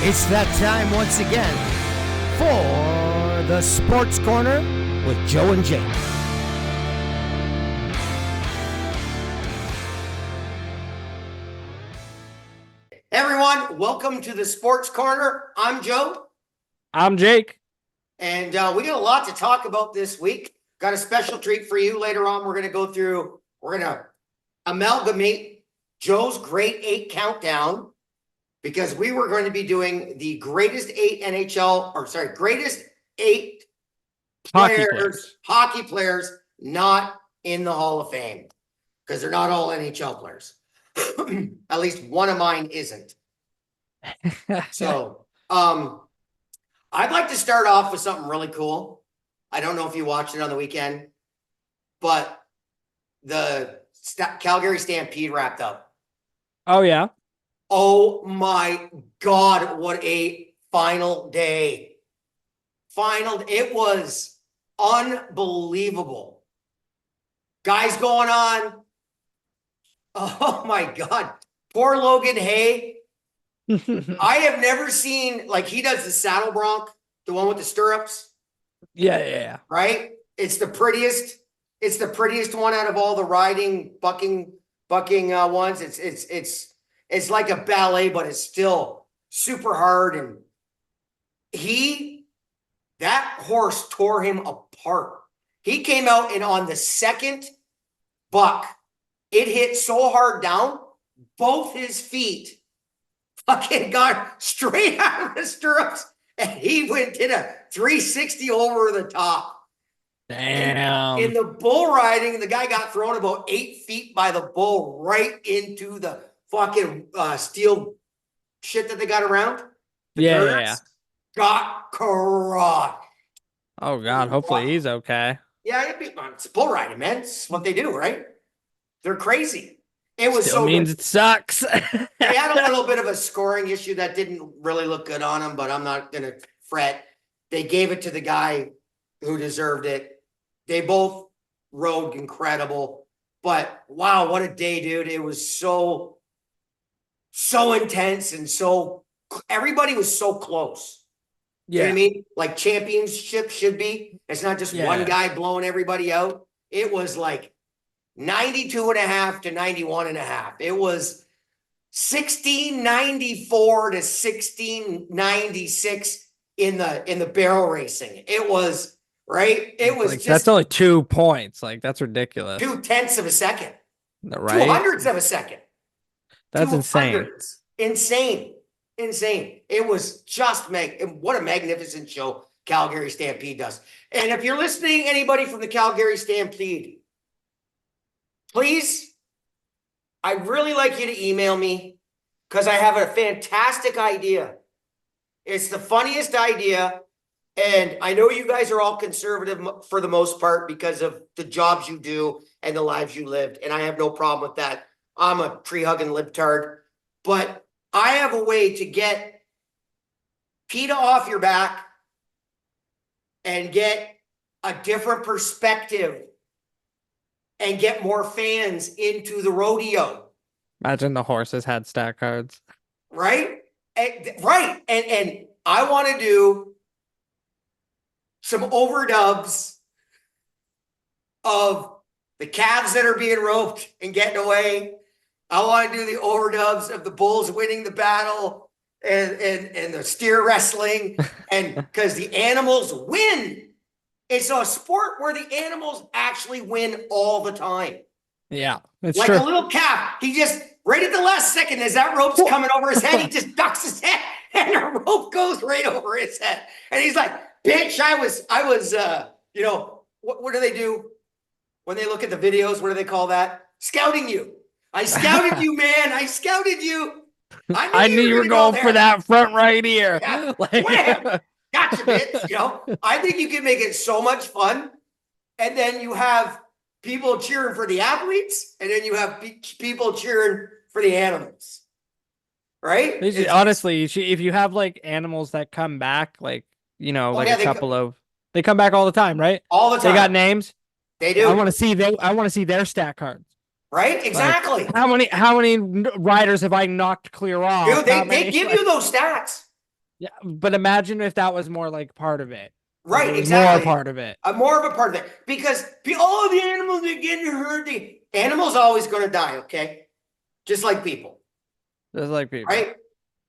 It's that time once again for the Sports Corner with Joe and Jake. Hey everyone, welcome to the Sports Corner. I'm Joe. I'm Jake. And we got a lot to talk about this week. Got a special treat for you later on. We're going to amalgamate Joe's Great 8 countdown, because we were going to be doing the greatest 8 greatest 8 hockey players not in the Hall of Fame, because they're not all NHL players. At least one of mine isn't. So, I'd like to start off with something really cool. I don't know if you watched it on the weekend, but the Calgary Stampede wrapped up. Oh, yeah. Oh my God, what a final day. It was unbelievable. Guys going on. Oh my God. Poor Logan Hay. I have never seen, like, he does the saddle bronc, the one with the stirrups. Yeah. Right? It's the prettiest one out of all the riding, bucking ones. It's like a ballet, but it's still super hard. And that horse tore him apart. He came out and on the second buck, it hit so hard down, both his feet fucking got straight out of the stirrups, and he did a 360 over the top. Damn. In the bull riding, the guy got thrown about 8 feet by the bull right into the fucking steel shit that they got around. Yeah. Got crushed. Oh God, hopefully he's okay. Yeah, it's bull riding, man. It's what they do, right? They're crazy. It was Still so means good. It sucks. They had a little bit of a scoring issue that didn't really look good on him, but I'm not gonna fret. They gave it to the guy who deserved it. They both rode incredible, but wow, what a day, dude. It was so intense, and everybody was so close. Yeah. You know what I mean? Like championship should be. It's not just one guy blowing everybody out. It was like 92.5 to 91.5. It was 1694 to 1696 in the barrel racing. It was right. It was like, that's only 2 points. Like, that's ridiculous. 0.2 of a second. Right? 200ths of a second. That's insane. Insane. It was just what a magnificent show Calgary Stampede does. And if you're listening, anybody from the Calgary Stampede, please, I'd really like you to email me, because I have a fantastic idea. It's the funniest idea. And I know you guys are all conservative for the most part because of the jobs you do and the lives you lived. And I have no problem with that. I'm a tree-hugging libtard. But I have a way to get PETA off your back and get a different perspective and get more fans into the rodeo. Imagine the horses had stat cards. Right? Right. And I want to do some overdubs of the calves that are being roped and getting away. I want to do the overdubs of the bulls winning the battle and the steer wrestling, and because the animals win. It's a sport where the animals actually win all the time. Yeah, it's like true. A little calf. He just right at the last second, as that rope's coming over his head, he just ducks his head, and the rope goes right over his head. And he's like, "Bitch, I was, what do they do when they look at the videos? What do they call that? Scouting you. I scouted you, man. I scouted you. I knew you were going for that front right ear." Yeah. Wham! Gotcha, bitch. I think you can make it so much fun. And then you have people cheering for the athletes, and then you have people cheering for the animals. Right? Honestly, if you have like animals that come back, like, they come back all the time, right? All the time. They got names. They do. I want to see their stat cards. Right? Exactly. Like, how many riders have I knocked clear off? Dude, they give you those stats. Yeah, but imagine if that was more like part of it. Like it Right, was more exactly. part of it. More of a part of it. Because all the animals are getting hurt. The animals always going to die, okay? Just like people, Just like people. right?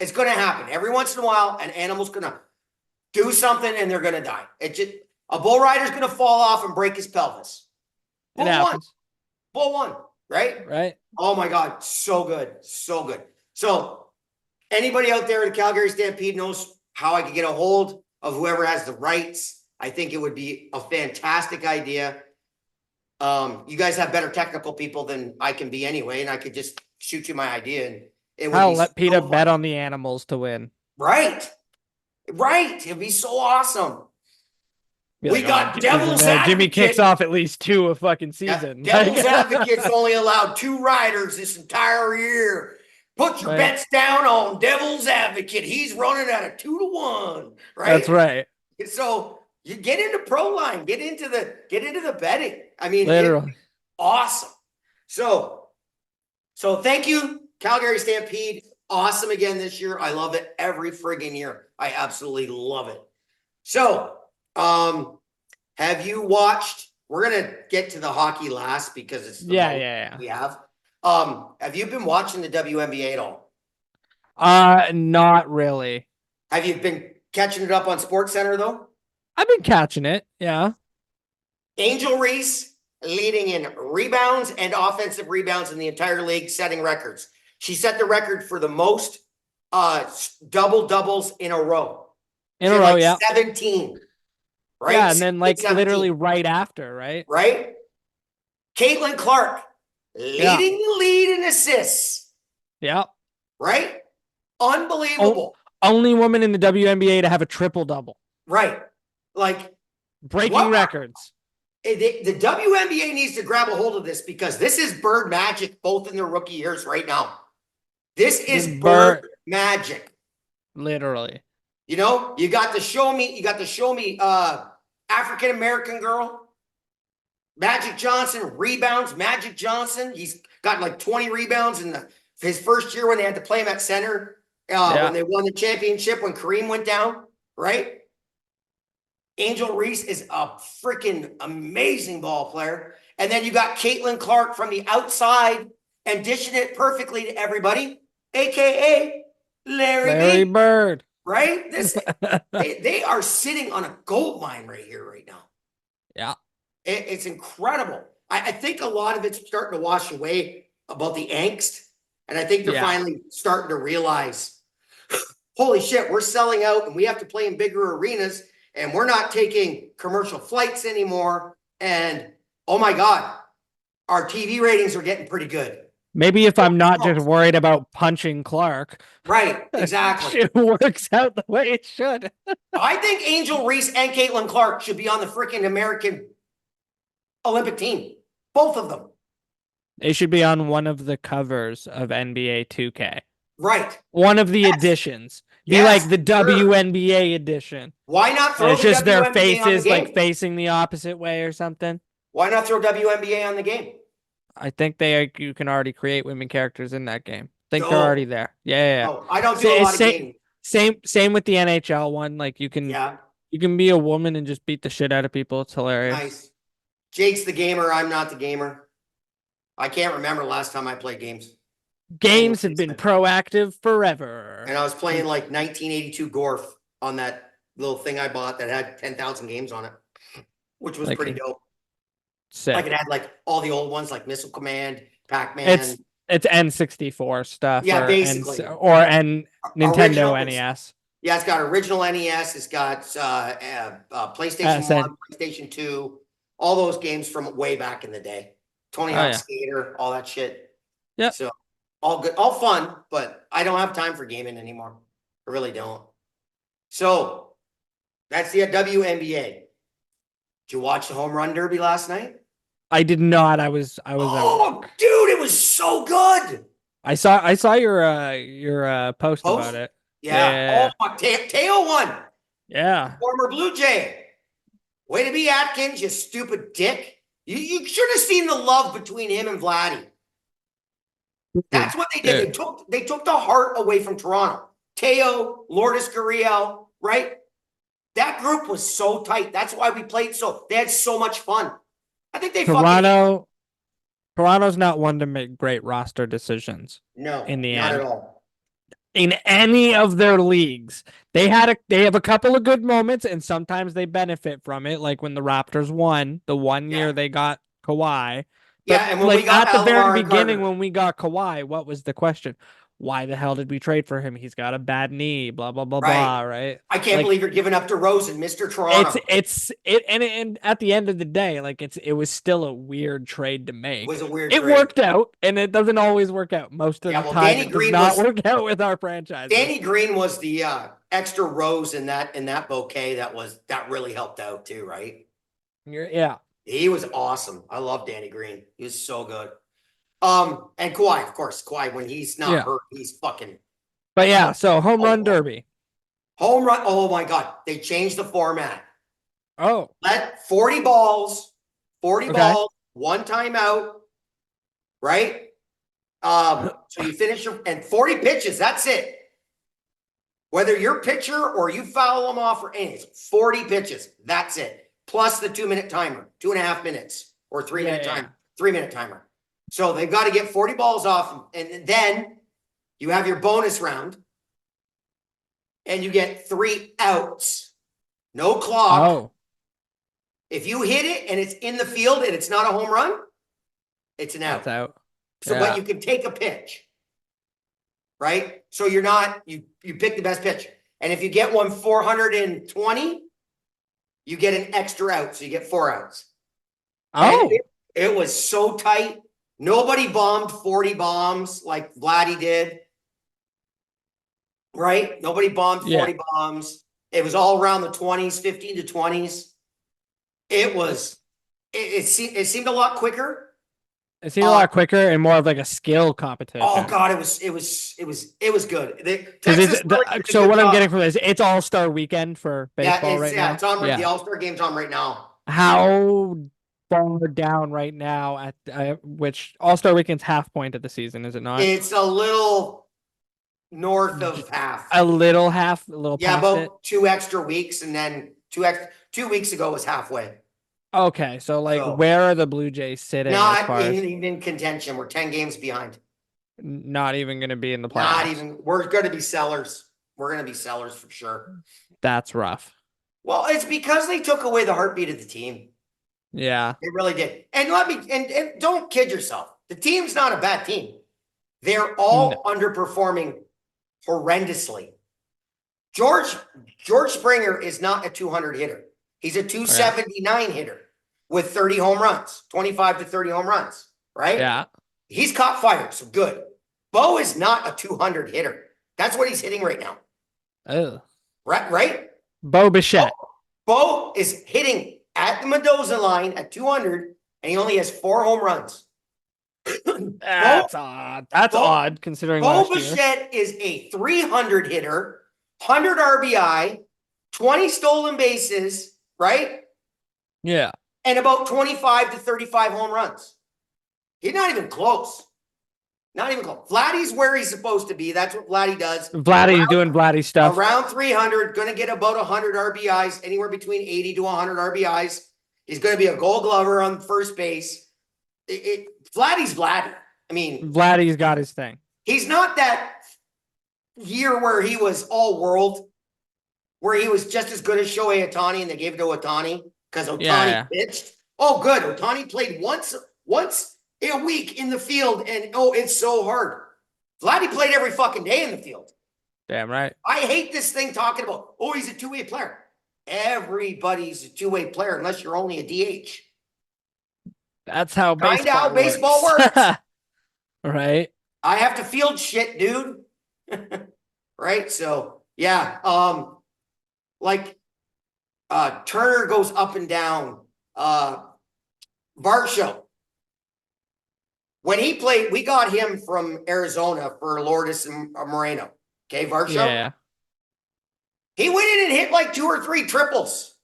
It's going to happen. Every once in a while, an animal's going to do something and they're going to die. A bull rider's going to fall off and break his pelvis. It Bull one. happens. Bull one, right? Right? Oh my God, so good. So good. So anybody out there at the Calgary Stampede knows how I could get a hold of whoever has the rights. I think it would be a fantastic idea. You guys have better technical people than I can be anyway, and I could just shoot you my idea and it would I'll be let Peter so bet fun. on the animals to win. Right. Right. It'd be so awesome. Be We like, oh, got Jimmy's in Devil's there. Jimmy kicks Advocate. off at least 2 a fucking Yeah, season. Devil's Advocate's only allowed 2 riders this entire year. Put your Right. bets down on Devil's Advocate. He's running at a 2-1, right? That's right. So you get into pro line, get into the betting. I mean, Literally. awesome. So thank you, Calgary Stampede. Awesome again this year. I love it every friggin' year. I absolutely love it. So, have you watched? We're gonna get to the hockey last because it's the most we have. Have you been watching the WNBA at all? Not really. Have you been catching it up on Sports Center though? I've been catching it. Yeah. Angel Reese leading in rebounds and offensive rebounds in the entire league, setting records. She set the record for the most doubles in a row. In a row, like yeah. 17. Right? Yeah, and then like 17, literally right after, right? Right? Caitlin Clark leading the lead in assists. Yeah. Right? Unbelievable. Only woman in the WNBA to have a triple double. Right. Like breaking records. The WNBA needs to grab a hold of this because this is bird magic both in their rookie years right now. This is bird magic. Literally. You know, you got to show me African American girl, Magic Johnson, rebounds, Magic Johnson. He's got like 20 rebounds in his first year when they had to play him at center, when they won the championship when Kareem went down, right? Angel Reese is a freaking amazing ball player. And then you got Caitlin Clark from the outside and dishing it perfectly to everybody, aka Larry Bird. Right? They are sitting on a gold mine right here, right now. Yeah. It's incredible. I think a lot of it's starting to wash away about the angst. And I think they're finally starting to realize, holy shit, we're selling out and we have to play in bigger arenas and we're not taking commercial flights anymore. And oh my God, our TV ratings are getting pretty good. Maybe if I'm not just worried about punching Clark. Right, exactly. It works out the way it should. I think Angel Reese and Caitlin Clark should be on the freaking American Olympic team. Both of them. They should be on one of the covers of NBA 2K. Right. One of the editions. Be like the WNBA edition. Why not throw it's the just WNBA their on the faces game? like facing the opposite way or something? Why not throw WNBA on the game? I think you can already create women characters in that game. I think they're already there. Yeah. No, I don't do a lot of games. Same with the NHL one. Like you can be a woman and just beat the shit out of people. It's hilarious. Nice. Jake's the gamer. I'm not the gamer. I can't remember last time I played games. Games have been proactive forever. And I was playing like 1982 Gorf on that little thing I bought that had 10,000 games on it, which was pretty dope. Sick. Like it had like all the old ones like Missile Command, Pac-Man. It's N64 stuff. Yeah, basically. Nintendo NES. Yeah, it's got original NES. It's got PlayStation 1, PlayStation 2, all those games from way back in the day. Tony Hawk Skater, all that shit. Yeah. So all good, all fun, but I don't have time for gaming anymore. I really don't. So that's the WNBA. Did you watch the Homerun Derby last night? I did not. I was. Oh, dude, it was so good. I saw your post about it. Yeah. Oh, fuck. Teo won. Yeah. Former Blue Jay. Way to be, Atkins, you stupid dick. You should have seen the love between him and Vladdy. That's what they did. They took the heart away from Toronto. Teo, Lourdes Gurriel, right? That group was so tight. That's why we played they had so much fun. I think they Toronto's not one to make great roster decisions. No, in the not end. at all. In any of their leagues, they have a couple of good moments, and sometimes they benefit from it. Like when the Raptors won the one year they got Kawhi. But and when we got at the very beginning, Carter. when we got Kawhi, what was the question? Why the hell did we trade for him? He's got a bad knee, blah, blah, blah, blah, right? I can't believe you're giving up DeRozan, Mr. Toronto. And at the end of the day, it was still a weird trade to make. It was a weird trade. It worked out, and it doesn't always work out. Most of the time, Danny Green does not work out with our franchise. Danny Green was the extra rose in that bouquet that really helped out too, right? Yeah. He was awesome. I love Danny Green. He was so good. And Kawhi, of course. Kawhi, when he's not hurt, he's fucking. But yeah, so home run derby. Home run. Oh my God. They changed the format. Oh. Let 40 balls, one timeout, right? So you finish and 40 pitches. That's it. Whether you're pitcher or you foul them off or anything, 40 pitches. That's it. Plus the 2-minute timer, 2.5 minutes or 3-minute timer, 3-minute timer. So they've got to get 40 balls off, and then you have your bonus round, and you get 3 outs. No clock. Oh. If you hit it and it's in the field and it's not a home run, it's an out. That's out. So, but you can take a pitch, right? So you're not, you pick the best pitch. And if you get one 420, you get an extra out. So you get 4 outs. Oh. It was so tight. Nobody bombed 40 bombs like Vladdy did. Right? Nobody bombed 40 bombs. It was all around the 20s, 15 to 20s. It seemed a lot quicker. It seemed a lot quicker and more of like a skill competition. Oh God, it was good. So what I'm getting from this, it's All-Star weekend for baseball right now. It's on. The All-Star game's on right now. How far down right now at which All-Star weekend's half point of the season, is it not? It's a little north of half. A little past about it. 2 extra weeks, and then 2 weeks ago was halfway. Okay, so where are the Blue Jays sitting? Not even in contention. We're 10 games behind. Not even going to be in the playoffs. Not even. We're going to be sellers. We're going to be sellers for sure. That's rough. Well, it's because they took away the heartbeat of the team. Yeah, they really did. And and don't kid yourself. The team's not a bad team. They're all underperforming horrendously. George Springer is not a 200 hitter. He's a 279 hitter with 30 home runs, 25 to 30 home runs, right? Yeah. He's caught fire, so good. Bo is not a 200 hitter. That's what he's hitting right now. Oh. Right? Bo Bichette. Bo is hitting at the Mendoza line at 200, and he only has 4 home runs. That's odd. That's odd considering Bo Bichette is a 300 hitter, 100 RBI, 20 stolen bases, right? Yeah. And about 25 to 35 home runs. He's not even close. Not even close. Vladdy's where he's supposed to be. That's what Vladdy does. Vladdy's doing Vladdy stuff. Around 300, going to get about 100 RBIs, anywhere between 80 to 100 RBIs. He's going to be a Gold Glover on first base. Vladdy's Vladdy. I mean, Vladdy's got his thing. He's not that year where he was all world, where he was just as good as Shohei Ohtani, and they gave it to Ohtani because Ohtani pitched. Oh, good. Ohtani played once a week in the field, and it's so hard. Vladdy played every fucking day in the field. Damn right. I hate this thing talking about, he's a two-way player. Everybody's a two-way player unless you're only a DH. That's how baseball works. Right. I have to field shit, dude. Right? So, yeah. Turner goes up and down. Varsho. When he played, we got him from Arizona for Lourdes and Moreno. Okay, Varsho? Yeah. He went in and hit like 2 or 3 triples.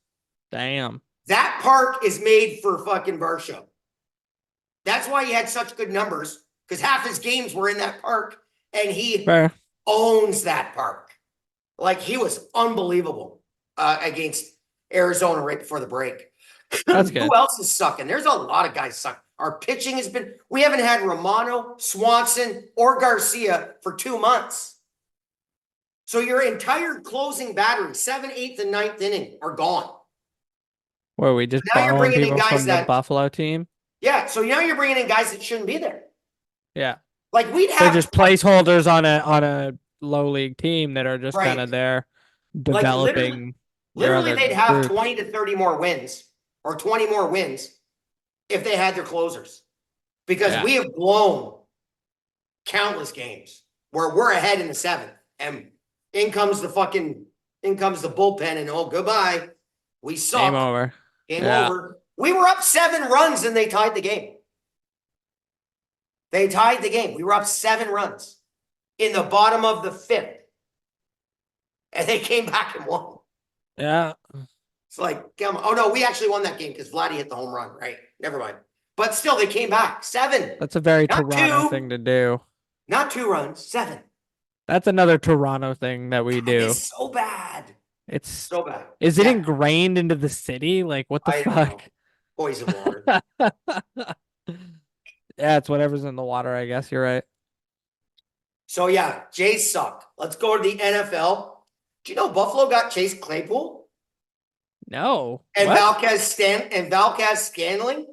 Damn. That park is made for fucking Varsho. That's why he had such good numbers, because half his games were in that park, and he owns that park. Like he was unbelievable against Arizona right before the break. That's good. Who else is sucking? There's a lot of guys sucking. Our pitching has been, we haven't had Romano, Swanson, or Garcia for 2 months. So your entire closing battery, 7th, 8th, and 9th inning are gone. Where we just Now you're borrowing bringing in people guys from the that, Buffalo team. yeah, so now you're bringing in guys that shouldn't be there. Yeah. Like we'd They're have just placeholders on a low league team that are just right. kind of there Like developing your literally other they'd have group. 20 to 30 more wins or 20 more wins if they had their closers. Because Yeah. we have blown countless games where we're ahead in the 7th and in comes the bullpen and oh, goodbye. We suck. Game over. Game Yeah. over. We were up 7 runs and they tied the game. They tied the game. We were up 7 runs in the bottom of the 5th. And they came back and won. Yeah. It's like, come on. Oh no, we actually won that game because Vladdy hit the home run, right? Never mind. But still, they came back. 7. That's a very Not Toronto 2. thing to do. Not 2 runs, 7. That's another Toronto thing that we do. It's so bad. It's so bad. Is it ingrained into the city? Like what the I don't fuck? know. Poison water. Yeah, it's whatever's in the water, I guess. You're right. So yeah, Jays suck. Let's go to the NFL. Do you know Buffalo got Chase Claypool No. and What? Valquez Scantling?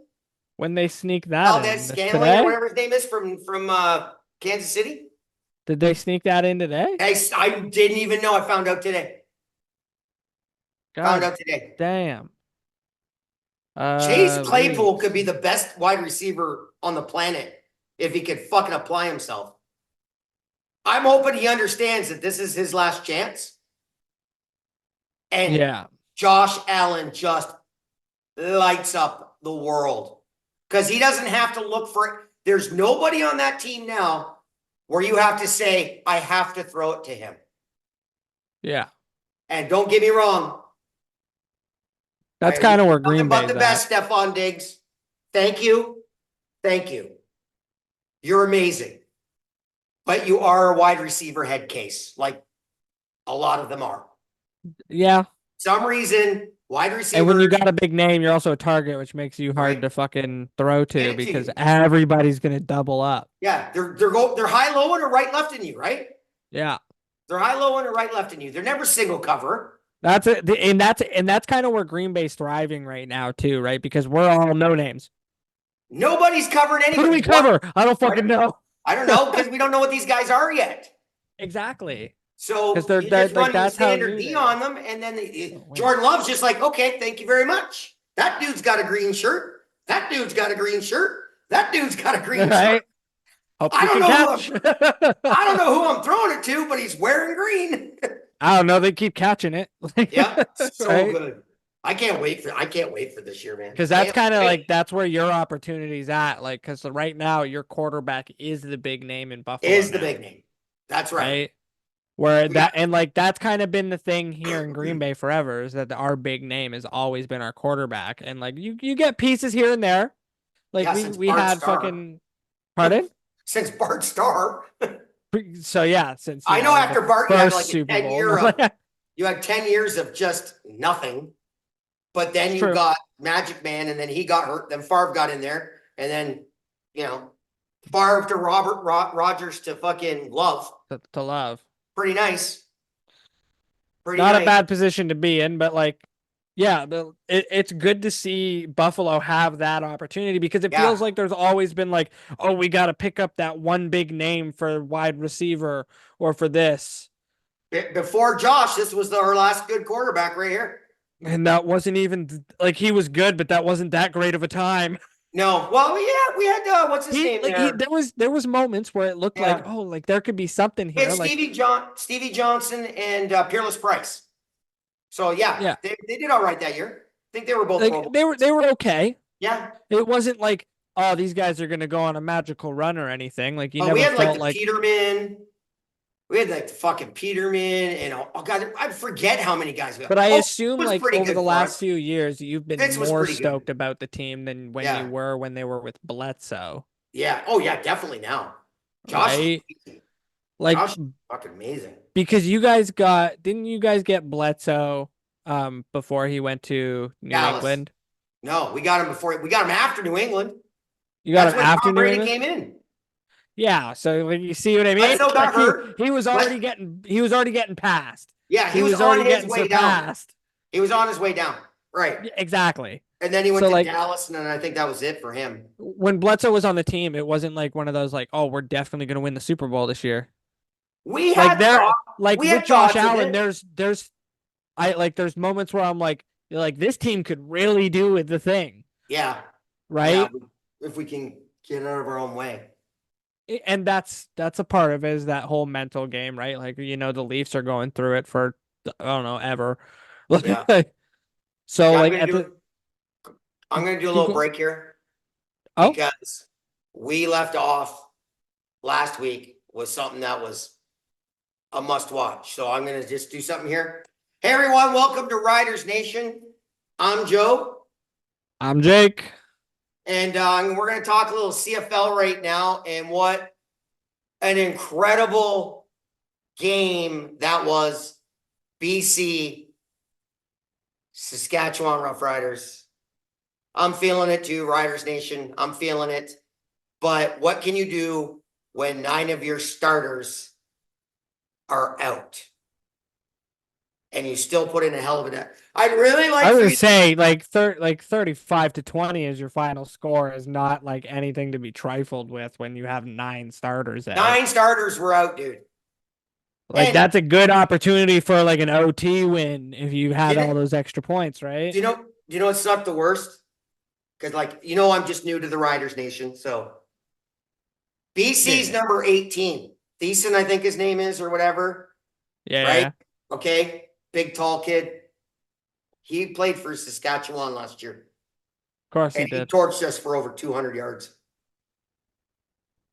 When they sneak that in Valdez Scantling today? or whatever his name is from Kansas City. Did they sneak that in today? I didn't even know. I found out today. God damn. Chase Claypool could be the best wide receiver on the planet if he could fucking apply himself. I'm hoping he understands that this is his last chance. And yeah, Josh Allen just lights up the world because he doesn't have to look for it. There's nobody on that team now where you have to say, I have to throw it to him. Yeah. And don't get me wrong. That's kind of where Green Bay's the best, Stephon Diggs. Thank you. Thank you. You're amazing. But you are a wide receiver head case, like a lot of them are. Yeah. Some reason, wide receiver. And when you got a big name, you're also a target, which makes you hard to fucking throw to because everybody's gonna double up. Yeah, they're high, low, and a right, left in you, right? Yeah. They're high, low, and a right, left in you. They're never single cover. That's it, and that's kind of where Green Bay's thriving right now too, right? Because we're all no names. Nobody's covering anything. Who do we cover? I don't fucking know. I don't know because we don't know what these guys are yet. Exactly. So they're you just like, run standard D on them, and then Jordan Love's just like, okay, thank you very much. That dude's got a green shirt. That dude's got a green shirt. That dude's got a green shirt. I don't know who I'm throwing it to, but he's wearing green. I don't know. They keep catching it. Yeah, so good. I can't wait for this year, man. Because that's kind of like that's where your opportunity's at. Like, because right now your quarterback is the big name in Buffalo. Is the big name. That's right. Where that and like that's kind of been the thing here in Green Bay forever is that our big name has always been our quarterback. And like you get pieces here and there. Like we had fucking pardon? Since Bart Starr. So yeah, since I know after Bart you had like Super 10 year you had 10 years of just nothing. But then you got Magic Man, and then he got hurt. Then Favre got in there, and then Favre to Rogers to fucking Love. To Love. Pretty nice. Not a bad position to be in, but like, yeah, it's good to see Buffalo have that opportunity because it feels like there's always been like, oh, we got to pick up that one big name for wide receiver or for this. Before Josh, this was our last good quarterback right here. And that wasn't even like he was good, but that wasn't that great of a time. No, well, yeah, we had what's his name there? There was moments where it looked like, oh, like there could be something here. It's Stevie Johnson and Peerless Price. So yeah, they did all right that year. I think they were both. Like, they were okay. Yeah, it wasn't like, oh, these guys are gonna go on a magical run or anything. Like you never we had felt like the Peterman. We had like the fucking Peterman and oh god, I forget how many guys we had. But I assume like over the last us. few years, you've been more stoked about the team than when you were when they were with Bledsoe. Yeah. Oh yeah, definitely now. Josh. Right? Like, Josh, fucking amazing. because didn't you guys get Bledsoe before he went to New Dallas. England? No, we got him after New England. You got That's him when after Tom New Brady England? came in. Yeah, so like you see what I mean? Bledsoe got Like hurt. he was already getting passed. Yeah, he He was was on already his getting way down. surpassed. He was on his way down. Right. Exactly. And then he went So to like Dallas, and then I think that was it for him. when Bledsoe was on the team, it wasn't like one of those like, oh, we're definitely going to win the Super Bowl this year. We Like had there, thought, like we with had Josh thoughts of Allen, it. there's moments where I'm like this team could really do with the thing, Yeah. right? Yeah. If we can get out of our own way. And that's a part of it, is that whole mental game, right? Like the Leafs are going through it for I don't know ever. Yeah. So Yeah, like at the I'm gonna do a keep little going. break here Oh, because we left off last week with something that was a must watch. So I'm gonna just do something here. Hey everyone, welcome to Riders Nation. I'm Joe. I'm Jake. And we're going to talk a little CFL right now and what an incredible game that was. BC, Saskatchewan Roughriders. I'm feeling it too, Riders Nation. I'm feeling it. But what can you do when 9 of your starters are out? And you still put in a hell of a. I'd really like I for would you say like 35-20 is your final score is not like anything to be trifled with when you have 9 starters out. 9 starters were out, dude. Like And that's a good opportunity for like an OT win if you had all those extra points, right? Do you know what's not the worst? Because I'm just new to the Riders Nation. So BC's number 18. Thiessen, I think his name is, or whatever. Yeah. Right? Yeah. Okay. Big tall kid. He played for Saskatchewan last year. Of course and he did. He torched us for over 200 yards.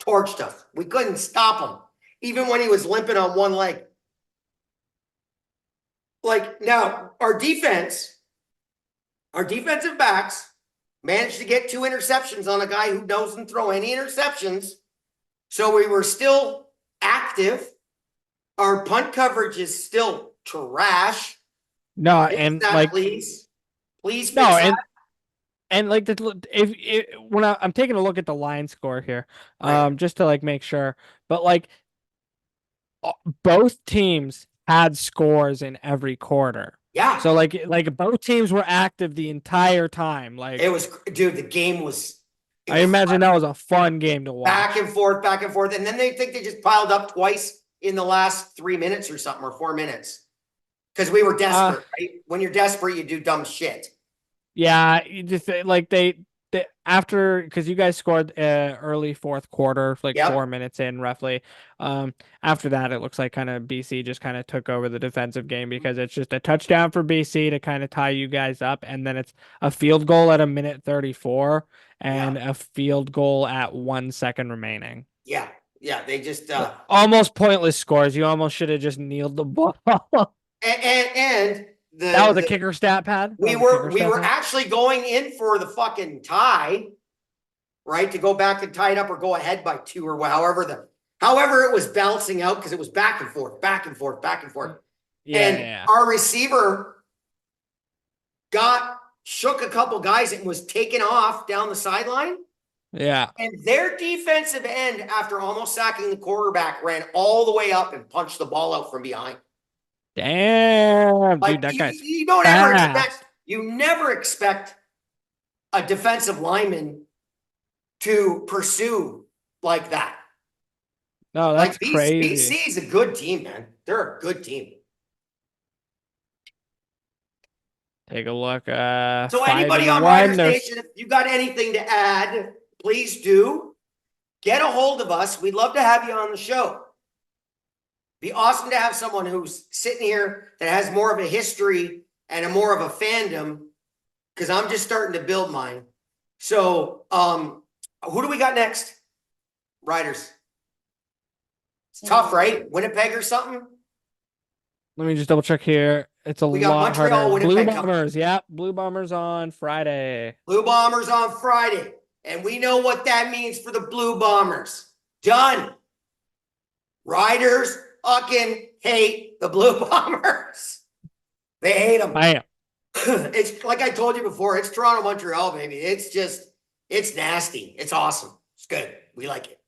Torched us. We couldn't stop him. Even when he was limping on one leg. Like now, our defensive backs managed to get 2 interceptions on a guy who doesn't throw any interceptions. So we were still active. Our punt coverage is still trash. No, and that, like please fix no, that. and like when I'm taking a look at the line score here, Right. just to like make sure, but like both teams had scores in every quarter. Yeah. So like both teams were active the entire time. Like it was, dude. The game was. I imagine that was a fun game to watch. Back and forth, and then they think they just piled up twice in the last 3 minutes or something, or 4 minutes, because we were desperate. Right? When you're desperate, you do dumb shit. Yeah, you just like they after, because you guys scored early fourth quarter, like 4 minutes in roughly. After that, it looks like kind of BC just kind of took over the defensive game, because it's just a touchdown for BC to kind of tie you guys up, and then it's a field goal at a minute 34 and a field goal at 1 second remaining. Yeah, they just almost pointless scores. You almost should have just kneeled the ball. and that was a kicker stat pad. We were actually going in for the fucking tie, right? To go back and tie it up or go ahead by 2 or however it was balancing out, because it was back and forth. Yeah. Our receiver shook a couple guys and was taken off down the sideline. Yeah. And their defensive end, after almost sacking the quarterback, ran all the way up and punched the ball out from behind. Damn, dude, that guy's you never expect a defensive lineman to pursue like that. No, that's crazy. BC is a good team, man. They're a good team. Take a look. So anybody on Riders Nation, if you got anything to add, please do. Get a hold of us. We'd love to have you on the show. Be awesome to have someone who's sitting here that has more of a history and more of a fandom, because I'm just starting to build mine. So who do we got next? Riders. It's tough, right? Winnipeg or something? Let me just double check here. It's a lot harder. Winnipeg, Blue Bombers. Yeah, Blue Bombers on Friday. Blue Bombers on Friday. And we know what that means for the Blue Bombers. Done. Riders fucking hate the Blue Bombers. They hate them. I am. It's like I told you before, it's Toronto, Montreal, baby. It's nasty. It's awesome. It's good. We like it.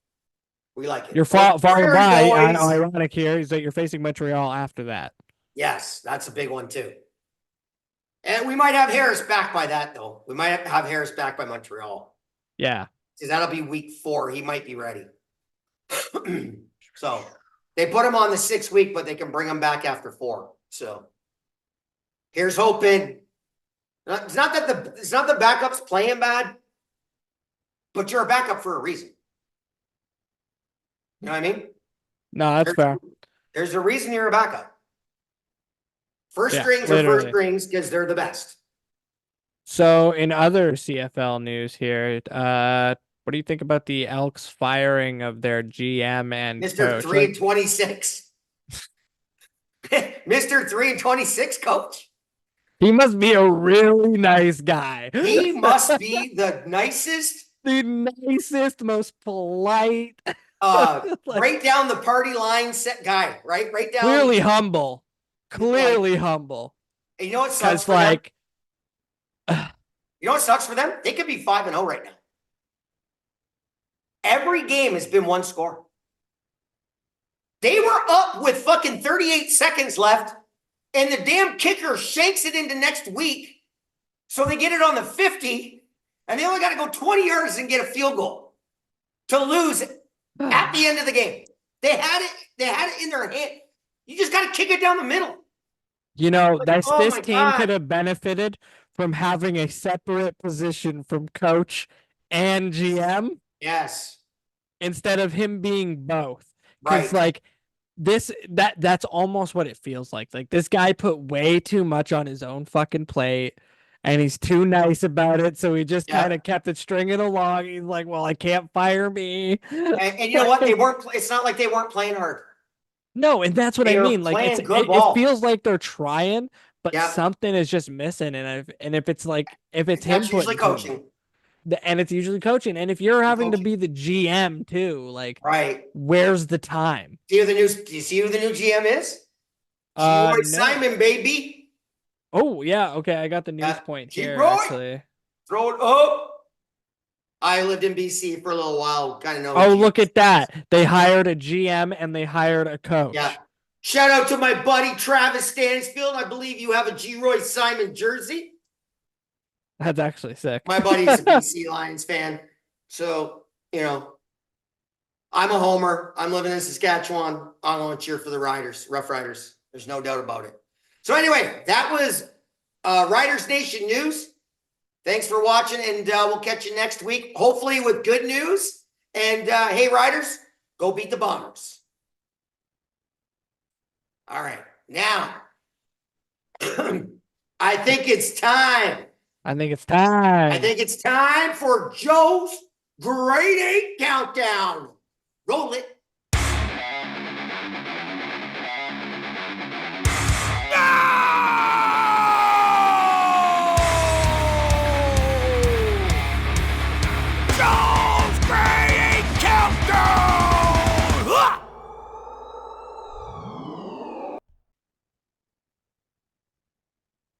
We like it. You're followed by, ironic here, is that you're facing Montreal after that. Yes, that's a big one too. And we might have Harris back by that, though. We might have Harris back by Montreal. Yeah. Because that'll be week 4. He might be ready. So they put him on the 6th week, but they can bring him back after 4. So here's hoping. It's not that the backup's playing bad, but you're a backup for a reason. You know what I mean? No, that's fair. There's a reason you're a backup. First strings literally. are first strings because they're the best. So in other CFL news here, what do you think about the Elks firing of their GM and Mr. 3-26? Mr. 3-26 coach? He must be a really nice guy. He must be the nicest. The nicest, most polite. Right down the party line set guy, right? Right down. Clearly humble. Clearly humble. And you know what sucks for them? You know what sucks for them? They could be 5-0 right now. Every game has been one score. They were up with fucking 38 seconds left, and the damn kicker shanks it into next week. So they get it on the 50, and they only got to go 20 yards and get a field goal to lose at the end of the game. They had it in their hand. You just got to kick it down the middle. You know, this team could have benefited from having a separate position from coach and GM. Yes. Instead of him being both. Because that's almost what it feels like. Like, this guy put way too much on his own fucking plate, and he's too nice about it, so he just kind of kept it stringing along. He's like, well, I can't fire me. And you know what? It's not like they weren't playing hard. No, and that's what I mean. Like, it feels like they're trying, but something is just missing. And if it's him, usually coaching. And it's usually coaching. And if you're having to be the GM too, like, where's the time? Do you see who the new GM is? Roy Simon, baby. Oh, yeah. Okay, I got the news point here, actually. Throw it up. I lived in BC for a little while. Kind of know. Oh, look at that. They hired a GM and they hired a coach. Yeah. Shout out to my buddy, Travis Stansfield. I believe you have a G. Roy Simon jersey. That's actually sick. My buddy's a BC Lions fan. So, you know, I'm a homer. I'm living in Saskatchewan. I'm going to cheer for the Riders, Rough Riders. There's no doubt about it. So anyway, that was Riders Nation News. Thanks for watching, and we'll catch you next week, hopefully with good news. And hey, Riders, go beat the Bombers. All right, now, I think it's time. I think it's time for Joe's Grade 8 Countdown. Roll it.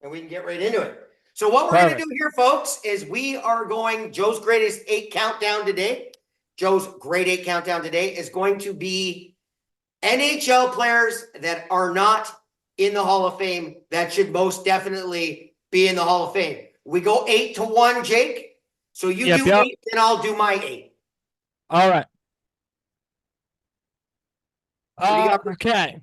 And we can get right into it. So what we're going to do here, folks, is we are going Joe's Greatest 8 Countdown today. Joe's Grade 8 Countdown today is going to be NHL players that are not in the Hall of Fame that should most definitely be in the Hall of Fame. We go 8-1, Jake. So you do 8, and I'll do my 8. All right. Okay.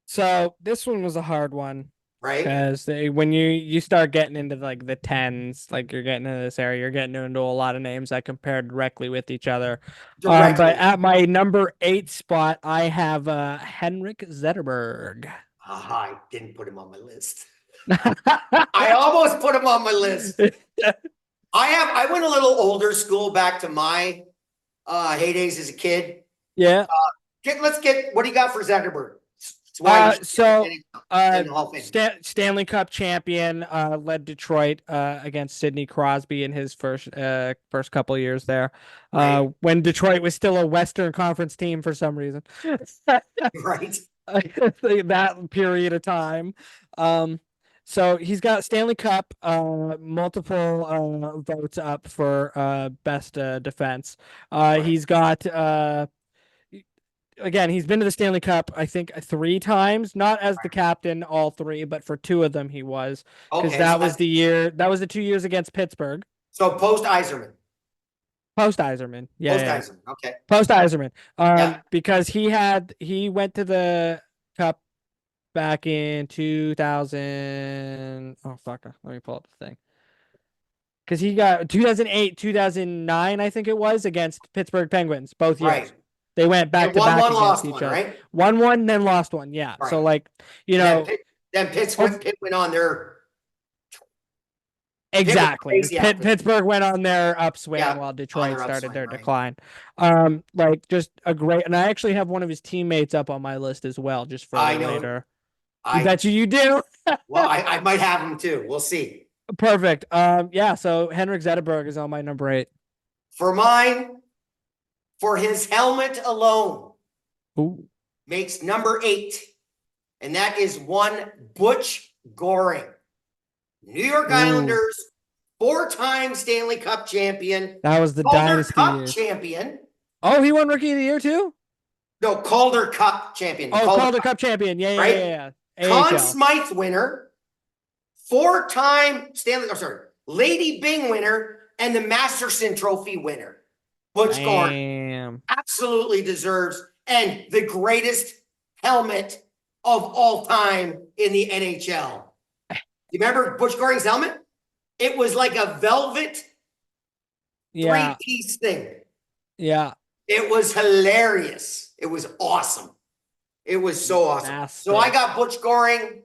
So this one was a hard one. Right. Because when you start getting into like the 10s, like you're getting into this area, you're getting into a lot of names that compare directly with each other. But at my number 8 spot, I have Henrik Zetterberg. I didn't put him on my list. I almost put him on my list. I went a little older school back to my heydays as a kid. Yeah. Let's get what do you got for Zetterberg? That's why he's in the Hall of Fame. Stanley Cup champion, led Detroit against Sidney Crosby in his first couple of years there, Right. when Detroit was still a Western Conference team for some reason. Right. That period of time. So he's got Stanley Cup, multiple votes up for best defense. Right. He's got again, he's been to the Stanley Cup, I think, 3 times, not as the captain, all 3, but for 2 of them he was, because that was the 2 years against Pittsburgh. So post Yzerman. Post Yzerman. Yeah. Post Yzerman. Okay. Post Yzerman. Because he went to the Cup back in 2000. Oh, fuck. Let me pull up the thing. Because he got 2008, 2009, I think it was, against Pittsburgh Penguins, both years. Right. They went back to back against each other. Right? Won, then lost one. Yeah. Right. So, like, then Pittsburgh went on their. Exactly. Pittsburgh went on their upswing while Detroit started their decline. Like, just a great, and I actually have one of his teammates up on my list as well, just for later. I bet you do. Well, I might have him too. We'll see. Perfect. Yeah. So Henrik Zetterberg is on my number 8. For mine, for his helmet alone, makes number 8, and that is one Butch Goring. New York Islanders, 4-time Stanley Cup champion. That was the dynasty Cup champion. Oh, he won Rookie of the Year too? No, Calder Cup champion. Calder Cup champion. Yeah. Conn Smythe winner, 4-time Lady Byng winner, and the Masterson Trophy winner. Butch Goring absolutely deserves, and the greatest helmet of all time in the NHL. You remember Butch Goring's helmet? It was like a velvet 3-piece thing. Yeah. It was hilarious. It was awesome. It was so awesome. So I got Butch Goring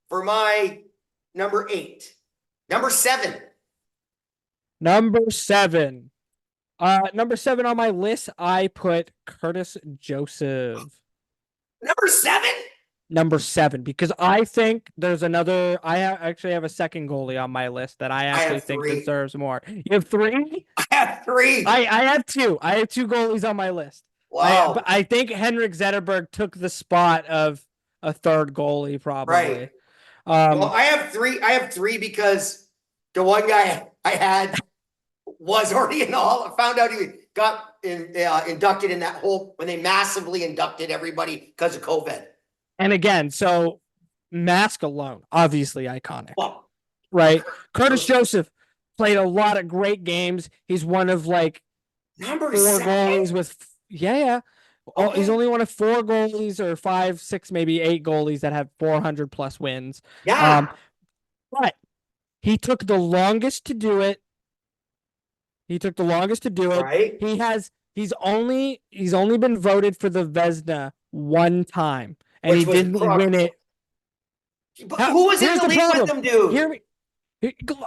for my number 8. Number 7. Number 7 on my list, I put Curtis Joseph. Number 7, because I think there's another. I actually have a second goalie on my list that I actually think deserves more. You have 3? I have 3. I have 2. I have 2 goalies on my list. Wow. I think Henrik Zetterberg took the spot of a third goalie, probably. Right. Well, I have 3. I have 3 because the one guy I had was already in the Hall. I found out he got inducted in that whole when they massively inducted everybody because of COVID. And again, so mask alone, obviously iconic, right? Curtis Joseph played a lot of great games. He's one of like number 4 goalies with, Okay. He's only one of 4 goalies or 5, 6, maybe 8 goalies that have 400 plus wins. Yeah. But he took the longest to do it. Right. He's only been voted for the Vezina 1 time. And he didn't win it. But who was in the league with him, dude?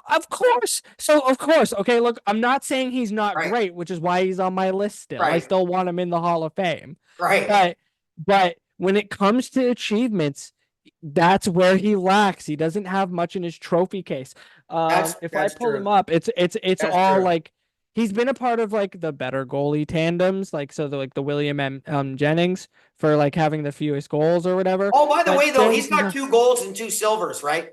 Of course. Okay, look, I'm not saying he's not great, which is why he's on my list still. I still want him in the Hall of Fame. Right. But when it comes to achievements, that's where he lacks. He doesn't have much in his trophy case. If I pull him up, it's all true. Like, he's been a part of like the better goalie tandems, like the William Jennings for like having the fewest goals or whatever. Oh, by the way, though, he's got 2 golds and 2 silvers, right?